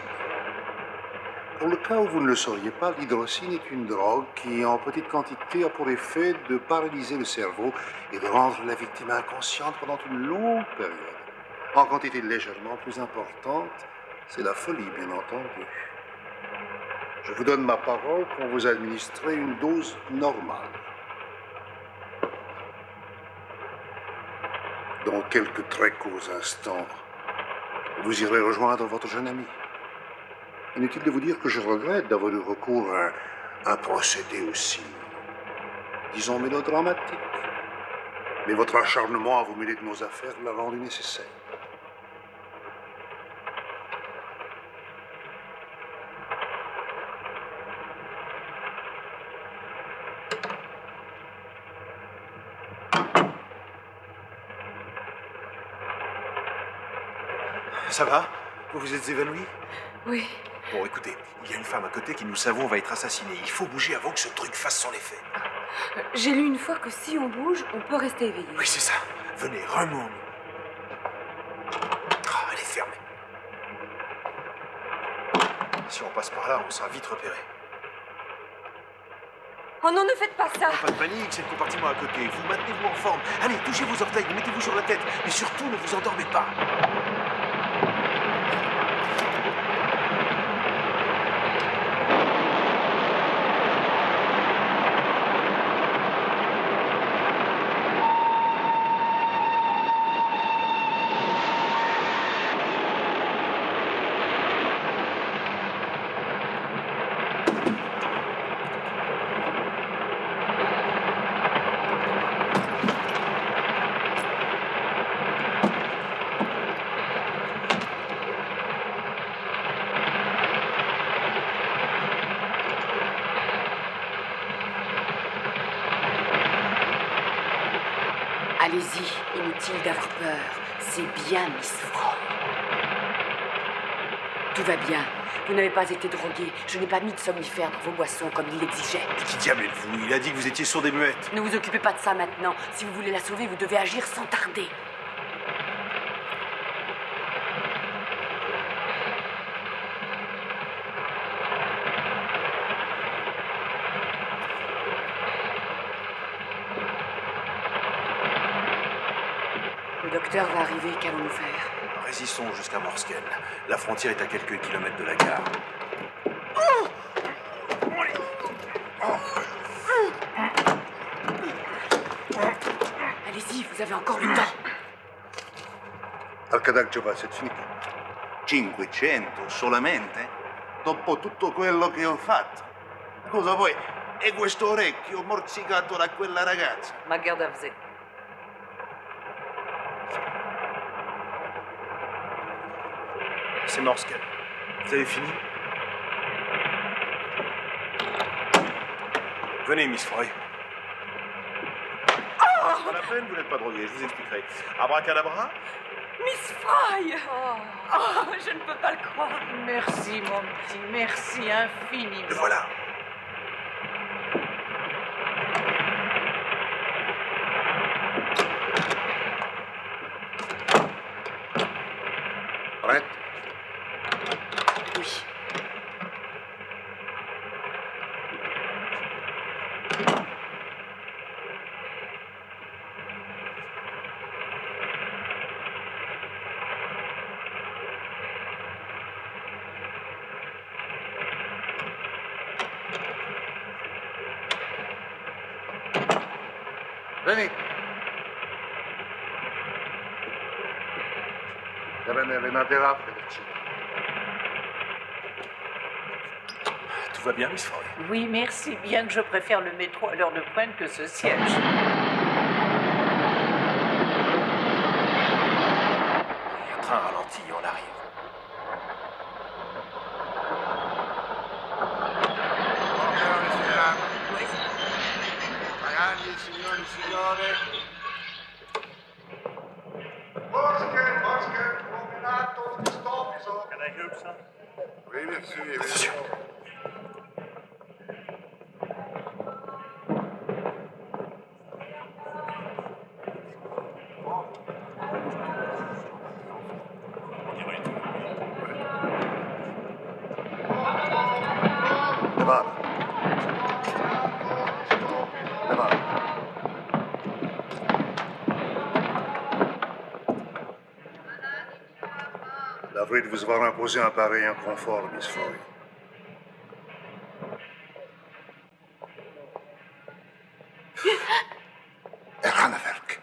Pour le cas où vous ne le sauriez pas, l'hydrocine est une drogue qui, en petite quantité, a pour effet de paralyser le cerveau et de rendre la victime inconsciente pendant une longue période. En quantité légèrement plus importante, c'est la folie, bien entendu. Je vous donne ma parole qu'on vous administrer une dose normale. Dans quelques très courts instants, Vous irez rejoindre votre jeune ami. Inutile de vous dire que je regrette d'avoir eu recours à un procédé aussi, disons, mélodramatique. Mais votre acharnement à vous mêler de nos affaires l'a rendu nécessaire. Ça va? Vous vous êtes évanoui? Oui. Bon, écoutez, il y a une femme à côté qui, nous le savons, va être assassinée. Il faut bouger avant que ce truc fasse son effet. J'ai lu une fois que si on bouge, on peut rester éveillé. Oui, c'est ça. Venez, remonte. Ah, elle est fermée. Si on passe par là, on sera vite repéré. Oh non, ne faites pas ça! Pas de panique, c'est le compartiment à côté. Vous maintenez-vous en forme. Allez, touchez vos orteils, mettez-vous sur la tête. Mais surtout, ne vous endormez pas. Allez-y, inutile d'avoir peur. C'est bien, Miss Fromm. Tout va bien. Vous n'avez pas été drogué. Je n'ai pas mis de somnifère dans vos boissons comme il l'exigeait. Qui diable êtes-vous? Il a dit que vous étiez sourde et muette. Ne vous occupez pas de ça maintenant. Si vous voulez la sauver, vous devez agir sans tarder. Le docteur va arriver, qu'allons-nous faire? Résistons jusqu'à Morsken. La frontière est à quelques kilomètres de la gare. Allez-y, vous avez encore le temps. Al-Qadak Jabba, c'est fini. 500 solamente? Dopo tutto quello che ho fatto? Cosa vuoi? E questo orecchio morsicato da quella ragazza? Ma garde à vous. C'est Morsken. Vous avez fini? Venez, Miss Froy. Pas la peine, vous n'êtes pas drogué, je vous expliquerai. Abracadabra? Miss Fry! Oh, je ne peux pas le croire. Merci, mon petit, merci infiniment. Le voilà. Prête? Oui. Venez. Renatera, Federici. Tout va bien, Miss Froy? Oui, merci, bien que je préfère le métro à l'heure de pointe que ce siège. Le train ralentit, on arrive. Ragazzi, signori, signore. Morsken, promenato, stop. Can I help, sir? Oui, merci. Attention. Navré de vous avoir imposé un pareil inconfort, Miss Froy. Rannewerk.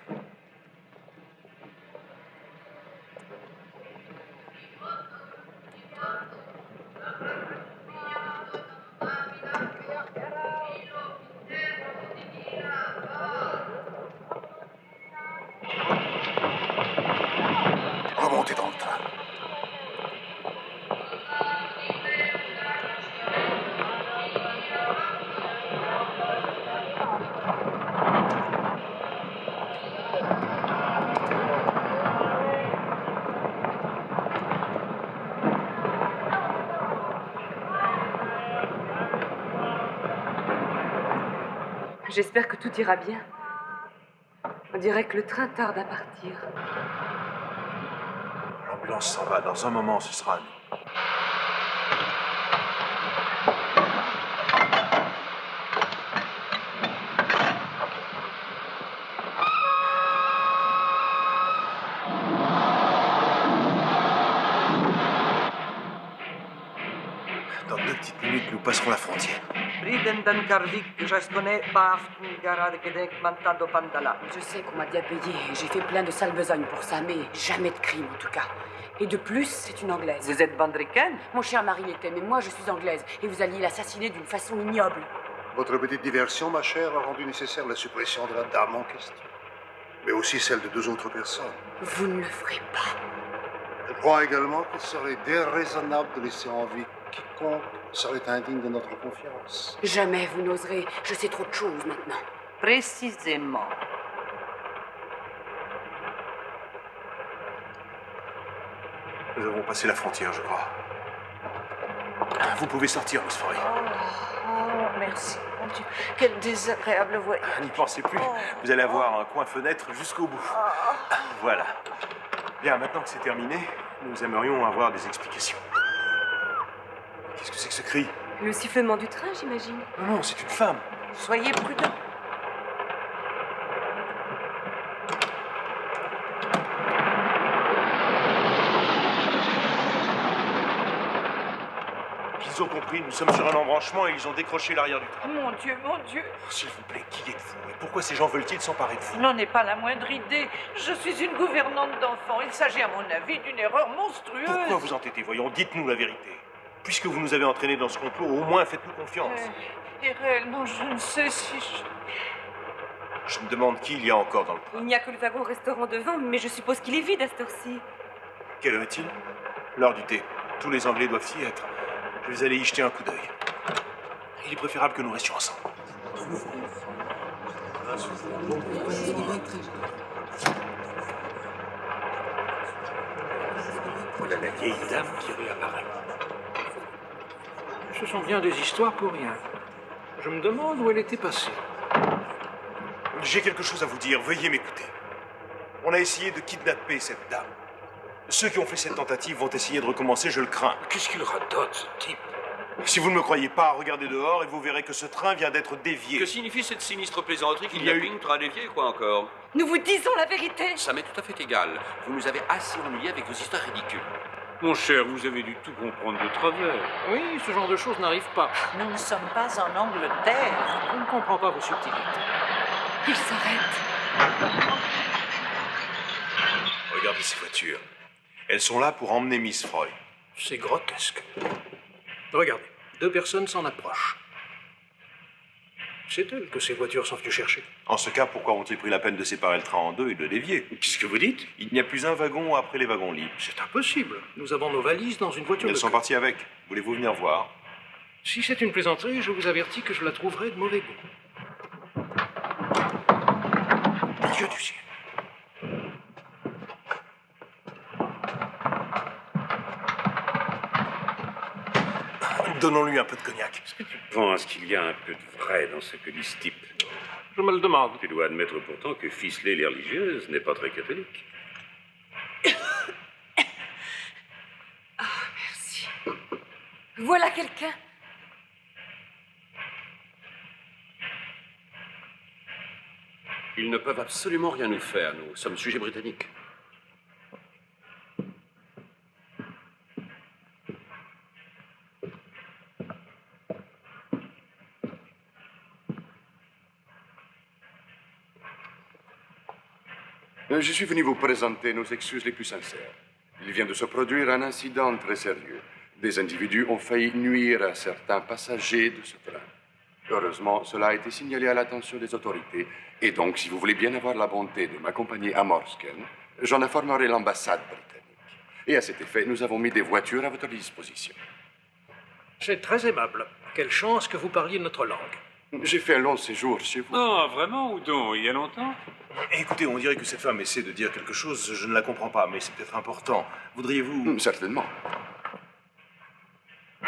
J'espère que tout ira bien. On dirait que le train tarde à partir. L'ambulance s'en va. Dans un moment, ce sera nous. Dans 2 petites minutes, nous passerons la frontière. Je sais qu'on m'a bien payé. J'ai fait plein de sales besognes pour ça, mais jamais de crime en tout cas. Et de plus, c'est une Anglaise. Vous êtes bandricaine? Mon cher mari l'était, mais moi je suis anglaise. Et vous alliez l'assassiner d'une façon ignoble. Votre petite diversion, ma chère, a rendu nécessaire la suppression de la dame en question, mais aussi celle de 2 autres personnes. Vous ne le ferez pas. Je crois également qu'il serait déraisonnable de laisser en vie quiconque serait indigne de notre confiance. Jamais vous n'oserez. Je sais trop de choses maintenant. Précisément. Nous avons passé la frontière, je crois. Vous pouvez sortir, Miss Foy. Oh, merci, mon Dieu. Quel désagréable voyage. N'y pensez plus. Vous allez avoir un coin fenêtre jusqu'au bout. Voilà. Bien, maintenant que c'est terminé, nous aimerions avoir des explications. Qu'est-ce que c'est que ce cri? Le sifflement du train, j'imagine. Non, non, c'est une femme. Soyez prudents. Ils ont compris, nous sommes sur un embranchement et ils ont décroché l'arrière du train. Mon Dieu, mon Dieu. S'il vous plaît, qui êtes-vous? Et pourquoi ces gens veulent-ils s'emparer de vous? Je n'en ai pas la moindre idée. Je suis une gouvernante d'enfants. Il s'agit, à mon avis, d'une erreur monstrueuse. Pourquoi vous entêtez? Voyons, dites-nous la vérité. Puisque vous nous avez entraînés dans ce complot, au moins faites-nous confiance. Et réellement, je ne sais si Je me demande qui il y a encore dans le train. Il n'y a que le wagon-restaurant devant, mais je suppose qu'il est vide à cette heure-ci. Quelle heure est-il? L'heure du thé. Tous les Anglais doivent y être. Je vais aller y jeter un coup d'œil. Il est préférable que nous restions ensemble. Voilà la vieille dame qui réapparaît. Ce sont bien des histoires pour rien. Je me demande où elle était passée. J'ai quelque chose à vous dire, veuillez m'écouter. On a essayé de kidnapper cette dame. Ceux qui ont fait cette tentative vont essayer de recommencer, je le crains. Qu'est-ce qu'il radote, ce type? Si vous ne me croyez pas, regardez dehors et vous verrez que ce train vient d'être dévié. Que signifie cette sinistre plaisanterie qu'il Il y a eu- kidnapping, train dévié, quoi encore? Nous vous disons la vérité. Ça m'est tout à fait égal. Vous nous avez assez ennuyés avec vos histoires ridicules. Mon cher, vous avez dû tout comprendre de travers. Oui, ce genre de choses n'arrive pas. nous ne sommes pas en Angleterre. Je ne comprends pas vos subtilités. Il s'arrête. Regardez ces voitures. Elles sont là pour emmener Miss Froy. C'est grotesque. Regardez, 2 personnes s'en approchent. C'est elle que ces voitures sont venues chercher. En ce cas, pourquoi ont-ils pris la peine de séparer le train en 2 et de le dévier? Qu'est-ce que vous dites? Il n'y a plus un wagon après les wagons libres. C'est impossible. Nous avons nos valises dans une voiture Elles de sont queue. parties avec. Voulez-vous venir voir? Si c'est une plaisanterie, je vous avertis que je la trouverai de mauvais goût. Dieu du ciel. Donnons-lui un peu de cognac. Est-ce que tu penses qu'il y a un peu de vrai dans ce que dit ce type? Je me le demande. Tu dois admettre pourtant que ficeler les religieuses n'est pas très catholique. Merci. Voilà quelqu'un. Ils ne peuvent absolument rien nous faire. Nous sommes sujets britanniques. Je suis venu vous présenter nos excuses les plus sincères. Il vient de se produire un incident très sérieux. Des individus ont failli nuire à certains passagers de ce train. Heureusement, cela a été signalé à l'attention des autorités. Et donc, si vous voulez bien avoir la bonté de m'accompagner à Morsken, j'en informerai l'ambassade britannique. Et à cet effet, nous avons mis des voitures à votre disposition. C'est très aimable. Quelle chance que vous parliez notre langue. J'ai fait un long séjour chez vous. Ah, vraiment, ou donc? Il y a longtemps? Écoutez, on dirait que cette femme essaie de dire quelque chose, je ne la comprends pas, mais c'est peut-être important. Voudriez-vous... Certainement. Il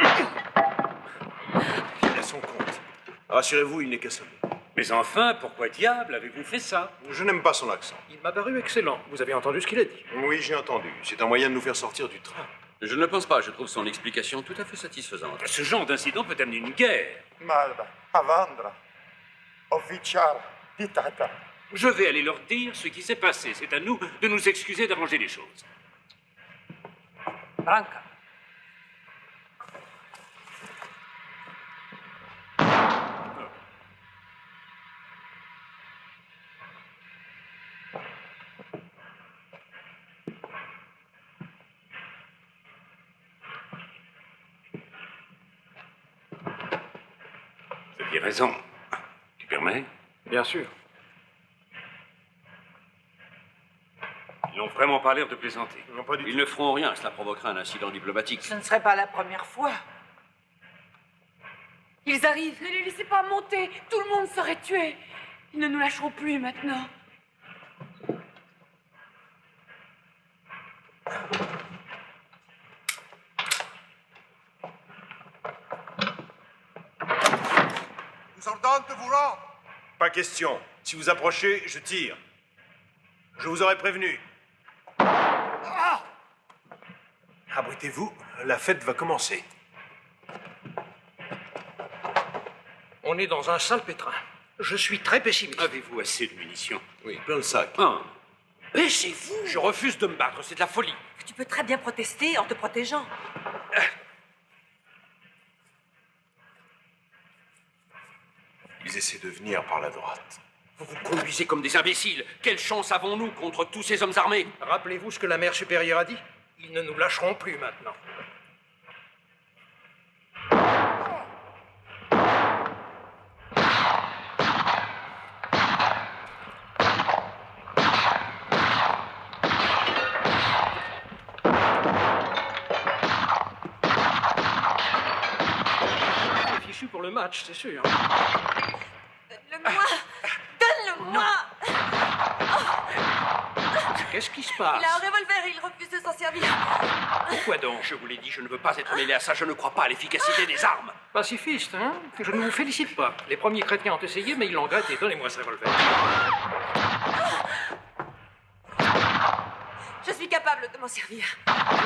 a son compte. Rassurez-vous, il n'est qu'à son. Mais enfin, pourquoi diable avez-vous fait ça? Je n'aime pas son accent. Il m'a paru excellent. Vous avez entendu ce qu'il a dit? Oui, j'ai entendu. C'est un moyen de nous faire sortir du train. Je ne le pense pas, je trouve son explication tout à fait satisfaisante. Ce genre d'incident peut amener une guerre. Malva, Avandra, Officiara, Pitata. Je vais aller leur dire ce qui s'est passé. C'est à nous de nous excuser d'arranger les choses. Branca. Vous aviez raison. Tu permets? Bien sûr. Ils n'ont vraiment pas l'air de plaisanter. Non, pas du Ils ne feront rien, cela provoquera un incident diplomatique. Ce ne serait pas la première fois. Ils arrivent. Ne les laissez pas monter. Tout le monde serait tué. Ils ne nous lâcheront plus maintenant. vous ordonne de vous rendre. Pas question. Si vous approchez, je tire. Je vous aurais prévenu. Abritez-vous, la fête va commencer. On est dans un sale pétrin. Je suis très pessimiste. Avez-vous assez de munitions? Oui, plein le sac. Ah. Baissez-vous! Je refuse de me battre, c'est de la folie. Tu peux très bien protester en te protégeant. Ils essaient de venir par la droite. Vous vous conduisez comme des imbéciles. Quelle chance avons-nous contre tous ces hommes armés? Rappelez-vous ce que la mère supérieure a dit. Ils ne nous lâcheront plus maintenant. C'est fichu pour le match, c'est sûr. Donne-le-moi! Donne-le-moi! Qu'est-ce qui se passe? Il a un revolver et il refuse de s'en servir. Pourquoi donc? Je vous l'ai dit, je ne veux pas être mêlé à ça. Je ne crois pas à l'efficacité des armes. Pacifiste, hein? Je ne vous félicite pas. Les premiers chrétiens ont essayé, mais ils l'ont gratté. Donnez-moi ce revolver. Je suis capable de m'en servir.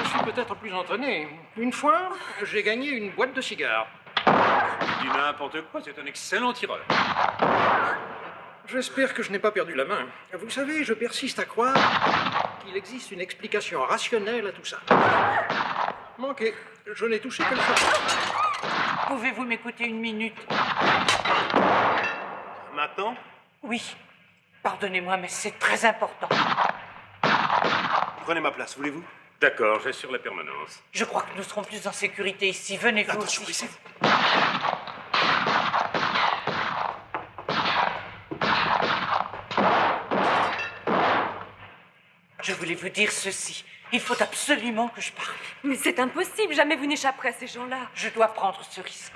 Je suis peut-être plus entraîné. Une fois, j'ai gagné une boîte de cigares. Du n'importe quoi, c'est un excellent tireur. J'espère que je n'ai pas perdu la main. Vous savez, je persiste à croire qu'il existe une explication rationnelle à tout ça. Manqué. Je n'ai touché que le sol. Pouvez-vous m'écouter une minute? Maintenant? Oui. Pardonnez-moi, mais c'est très important. Prenez ma place, voulez-vous? D'accord, j'assure la permanence. Je crois que nous serons plus en sécurité ici. Venez vous Attention, aussi. baissez-vous. Je voulais vous dire ceci. Il faut absolument que je parle. Mais c'est impossible, jamais vous n'échapperez à ces gens-là. Je dois prendre ce risque.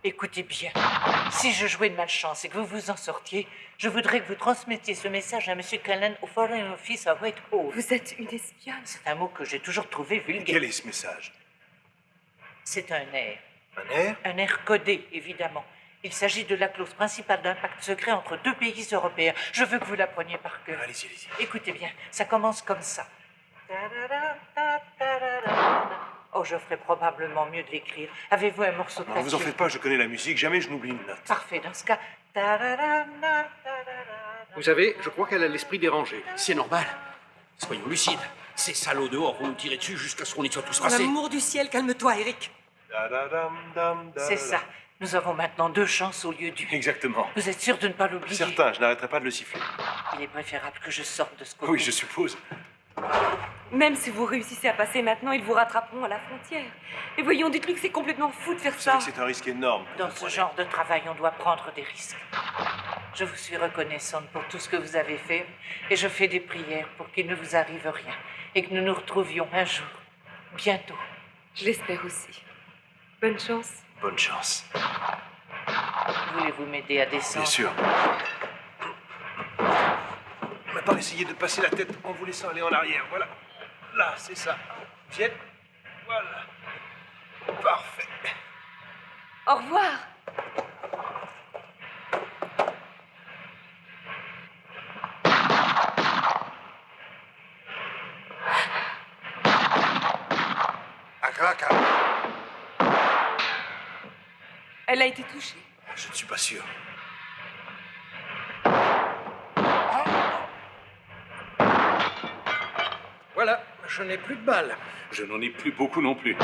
Écoutez bien, si je jouais de malchance et que vous vous en sortiez, je voudrais que vous transmettiez ce message à M. Cullen au Foreign Office à Whitehall. Vous êtes une espionne. C'est un mot que j'ai toujours trouvé vulgaire. Quel est ce message? C'est un air. Un air? Un air codé, évidemment. Il s'agit de la clause principale d'un pacte secret entre deux pays européens. Je veux que vous la preniez par cœur. Allez-y, allez-y. Écoutez bien, ça commence comme ça. Oh, je ferais probablement mieux de l'écrire. Avez-vous un morceau de Non, papier? vous en faites pas, je connais la musique, jamais je n'oublie une note. Parfait, dans ce cas... Vous savez, je crois qu'elle a l'esprit dérangé. C'est normal. Soyons lucides. Ces salauds dehors vont nous tirer dessus jusqu'à ce qu'on y soit tous passés. L'amour du ciel, calme-toi, Eric. C'est ça. Nous avons maintenant 2 chances au lieu d'une. Exactement. Vous êtes sûr de ne pas l'oublier? Certain, je n'arrêterai pas de le siffler. Il est préférable que je sorte de ce côté. Oui, je suppose. Même si vous réussissez à passer maintenant, ils vous rattraperont à la frontière. Et voyons, dites-lui que c'est complètement fou de faire Vous ça. savez que c'est un risque énorme. Dans ce genre de travail, on doit prendre des risques. Je vous suis reconnaissante pour tout ce que vous avez fait et je fais des prières pour qu'il ne vous arrive rien et que nous nous retrouvions un jour, bientôt. Je l'espère aussi. Bonne chance. Bonne chance. Voulez-vous m'aider à descendre? Bien sûr. Maintenant, essayez de passer la tête en vous laissant aller en arrière. Voilà. Là, c'est ça. Viens. Voilà. Parfait. Au revoir. Elle a été touchée. Je ne suis pas sûr. Voilà, je n'ai plus de balles. Je n'en ai plus beaucoup non plus.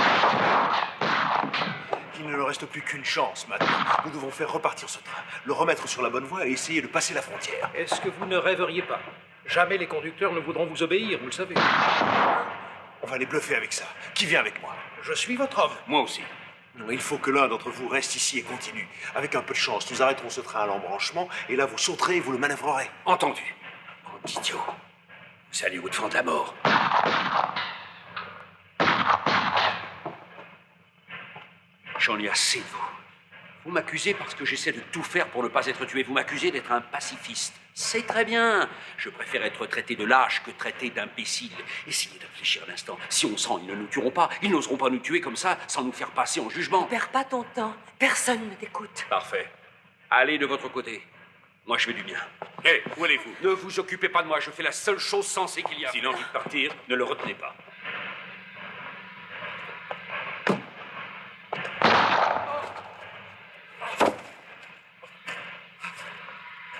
Il ne leur reste plus qu'une chance maintenant. Nous devons faire repartir ce train, le remettre sur la bonne voie et essayer de passer la frontière. Est-ce que vous ne rêveriez pas? Jamais les conducteurs ne voudront vous obéir, vous le savez. On va les bluffer avec ça. Qui vient avec moi? Je suis votre homme. Moi aussi. Non, il faut que l'un d'entre vous reste ici et continue. Avec un peu de chance, nous arrêterons ce train à l'embranchement et là vous sauterez et vous le manœuvrerez. Entendu. Bande d'idiot. C'est Hollywood franc de la mort. J'en ai assez de vous. Vous m'accusez parce que j'essaie de tout faire pour ne pas être tué. Vous m'accusez d'être un pacifiste. C'est très bien. Je préfère être traité de lâche que traité d'imbécile. Essayez de réfléchir un instant. Si on sent, ils ne nous tueront pas. Ils n'oseront pas nous tuer comme ça, sans nous faire passer en jugement. Ne perds pas ton temps. Personne ne t'écoute. Parfait. Allez de votre côté. Moi, je fais du mien. Hé, où allez-vous? Ne vous occupez pas de moi. Je fais la seule chose sensée qu'il y a. S'il a envie de partir, ne le retenez pas.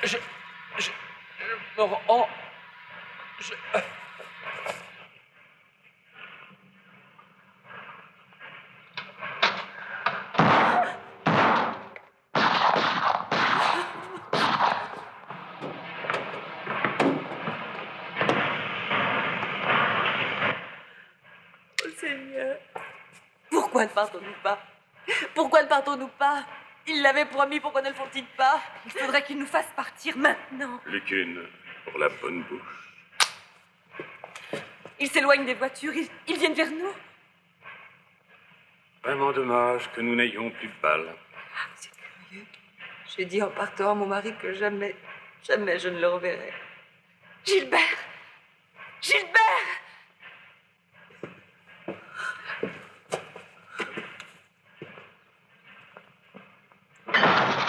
Je me rends. Oh Seigneur, pourquoi ne partons-nous pas? Pourquoi ne partons-nous pas? Ils l'avaient promis, pourquoi ne le font-ils pas? Il faudrait qu'ils nous fassent partir maintenant. Plus qu'une pour la bonne bouche. Ils s'éloignent des voitures, ils viennent vers nous. Vraiment dommage que nous n'ayons plus de balles. C'est curieux. J'ai dit en partant à mon mari que jamais, jamais je ne le reverrai. Gilbert! Gilbert!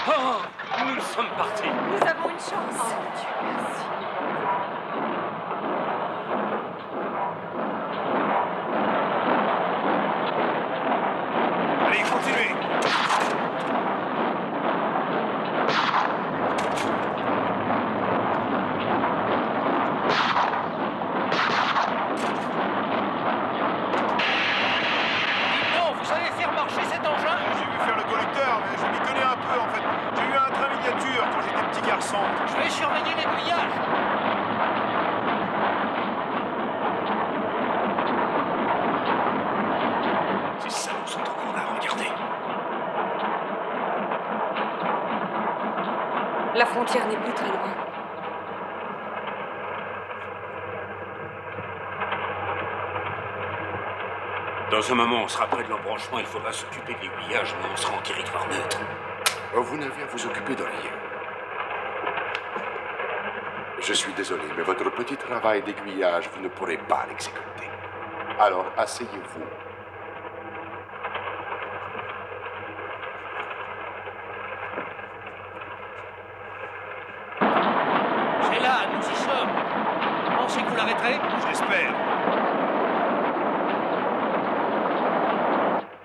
Oh, nous sommes partis. Nous avons une chance. Oh, Dieu, merci. Allez, continuez. Non, vous savez faire marcher cet engin? J'ai vu faire le conducteur, mais je m'y connais un peu en fait. J'ai eu un train miniature quand j'étais petit garçon. Je vais surveiller l'aiguillage. Ces salauds sont encore là, regardez. La frontière n'est plus très loin. Dans un moment, on sera près de l'embranchement. Il faudra s'occuper de l'aiguillage, mais on sera en territoire neutre. Vous n'avez à vous occuper de rien. Je suis désolé, mais votre petit travail d'aiguillage, vous ne pourrez pas l'exécuter. Alors, asseyez-vous. C'est là, nous y sommes. Pensez que vous l'arrêterez? Je l'espère.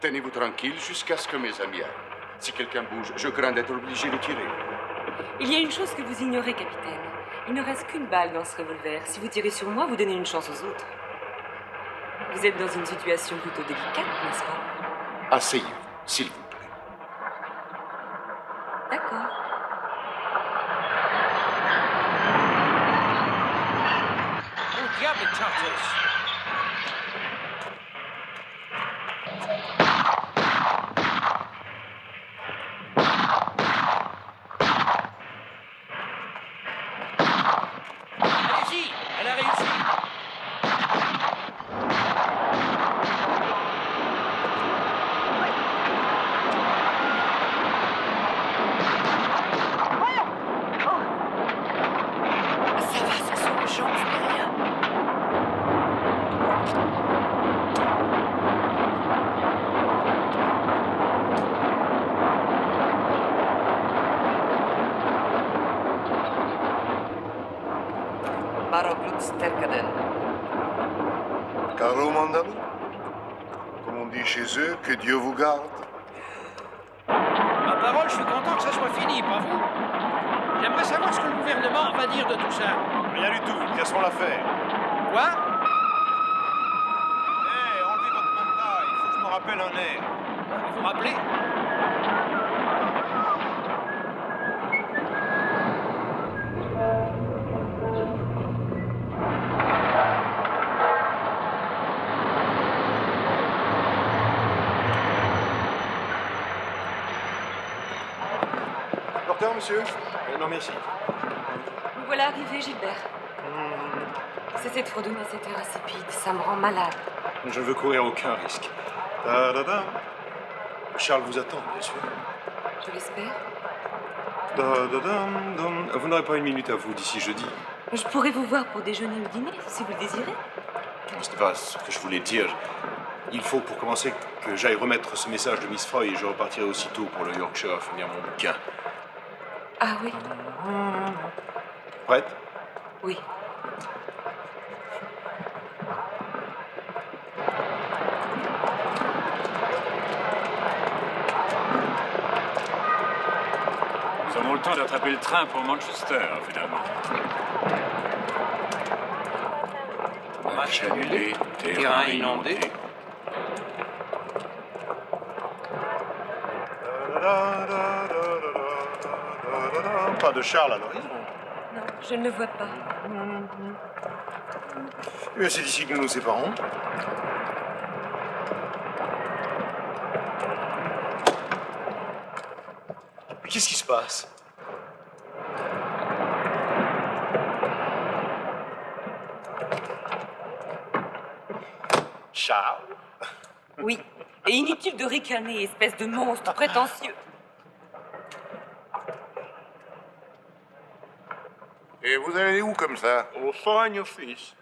Tenez-vous tranquille jusqu'à ce que mes amis arrivent. Si quelqu'un bouge, je crains d'être obligé de tirer. Il y a une chose que vous ignorez, capitaine. Il ne reste qu'une balle dans ce revolver. Si vous tirez sur moi, vous donnez une chance aux autres. Vous êtes dans une situation plutôt délicate, n'est-ce pas? Asseyez-vous, s'il vous plaît. D'accord. Au diable, Charters! Allez-y, elle a réussi. Ça va, ce sont les gens, je n'ai rien. Maroblut Sterkaden. Caro Mandalou, comme on dit chez eux, que Dieu vous garde. Ma parole, je suis content que ça soit fini, pas vous? J'aimerais savoir ce que le gouvernement va dire de tout ça. Rien du tout, cassons l'affaire. Quoi? Hé, enlevez votre mandat, il faut que je me rappelle un air. Vous rappelez? Porteur, monsieur? Non, merci. Nous voilà arrivés, Gilbert. Cessez de fredonner à cette heure insipide, ça me rend malade. Je ne veux courir aucun risque. Ta-da-da. Charles vous attend, bien sûr. Je l'espère. Ta-da-dam-dam. Vous n'aurez pas une minute à vous d'ici jeudi? Je pourrais vous voir pour déjeuner ou dîner, si vous le désirez. Ce n'est pas ce que je voulais dire. Il faut, pour commencer, que j'aille remettre ce message de Miss Froy et je repartirai aussitôt pour le Yorkshire finir mon bouquin. Ah oui? Prête? Oui. Nous avons le temps d'attraper le train pour Manchester, finalement. Match annulé, terrain inondé. Pas de Charles à l'horizon. Non, je ne le vois pas. Mais c'est d'ici que nous nous séparons. Mais qu'est-ce qui se passe? Charles? Oui. Et inutile de ricaner, espèce de monstre prétentieux. Et vous allez où comme ça? Au Foreign Office.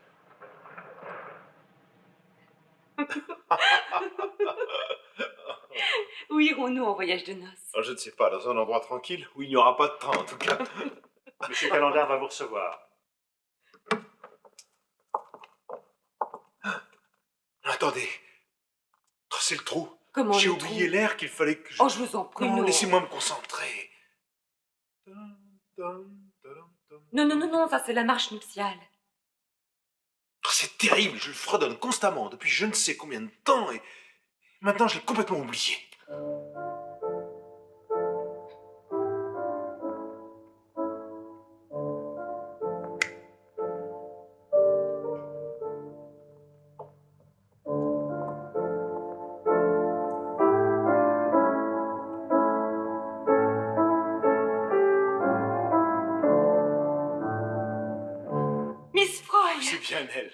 Où irons-nous en voyage de noces? Je ne sais pas, dans un endroit tranquille où il n'y aura pas de train en tout cas. Monsieur Calendar va vous recevoir. Attendez. Oh, c'est le trou. Comment J'ai le oublié trou? l'air qu'il fallait que je... Oh, je vous en prie, non. Laissez-moi me concentrer. Non, non, non, non, ça c'est la marche nuptiale. Oh, c'est terrible, je le fredonne constamment depuis je ne sais combien de temps et maintenant je l'ai complètement oublié. Miss Froy! C'est bien elle.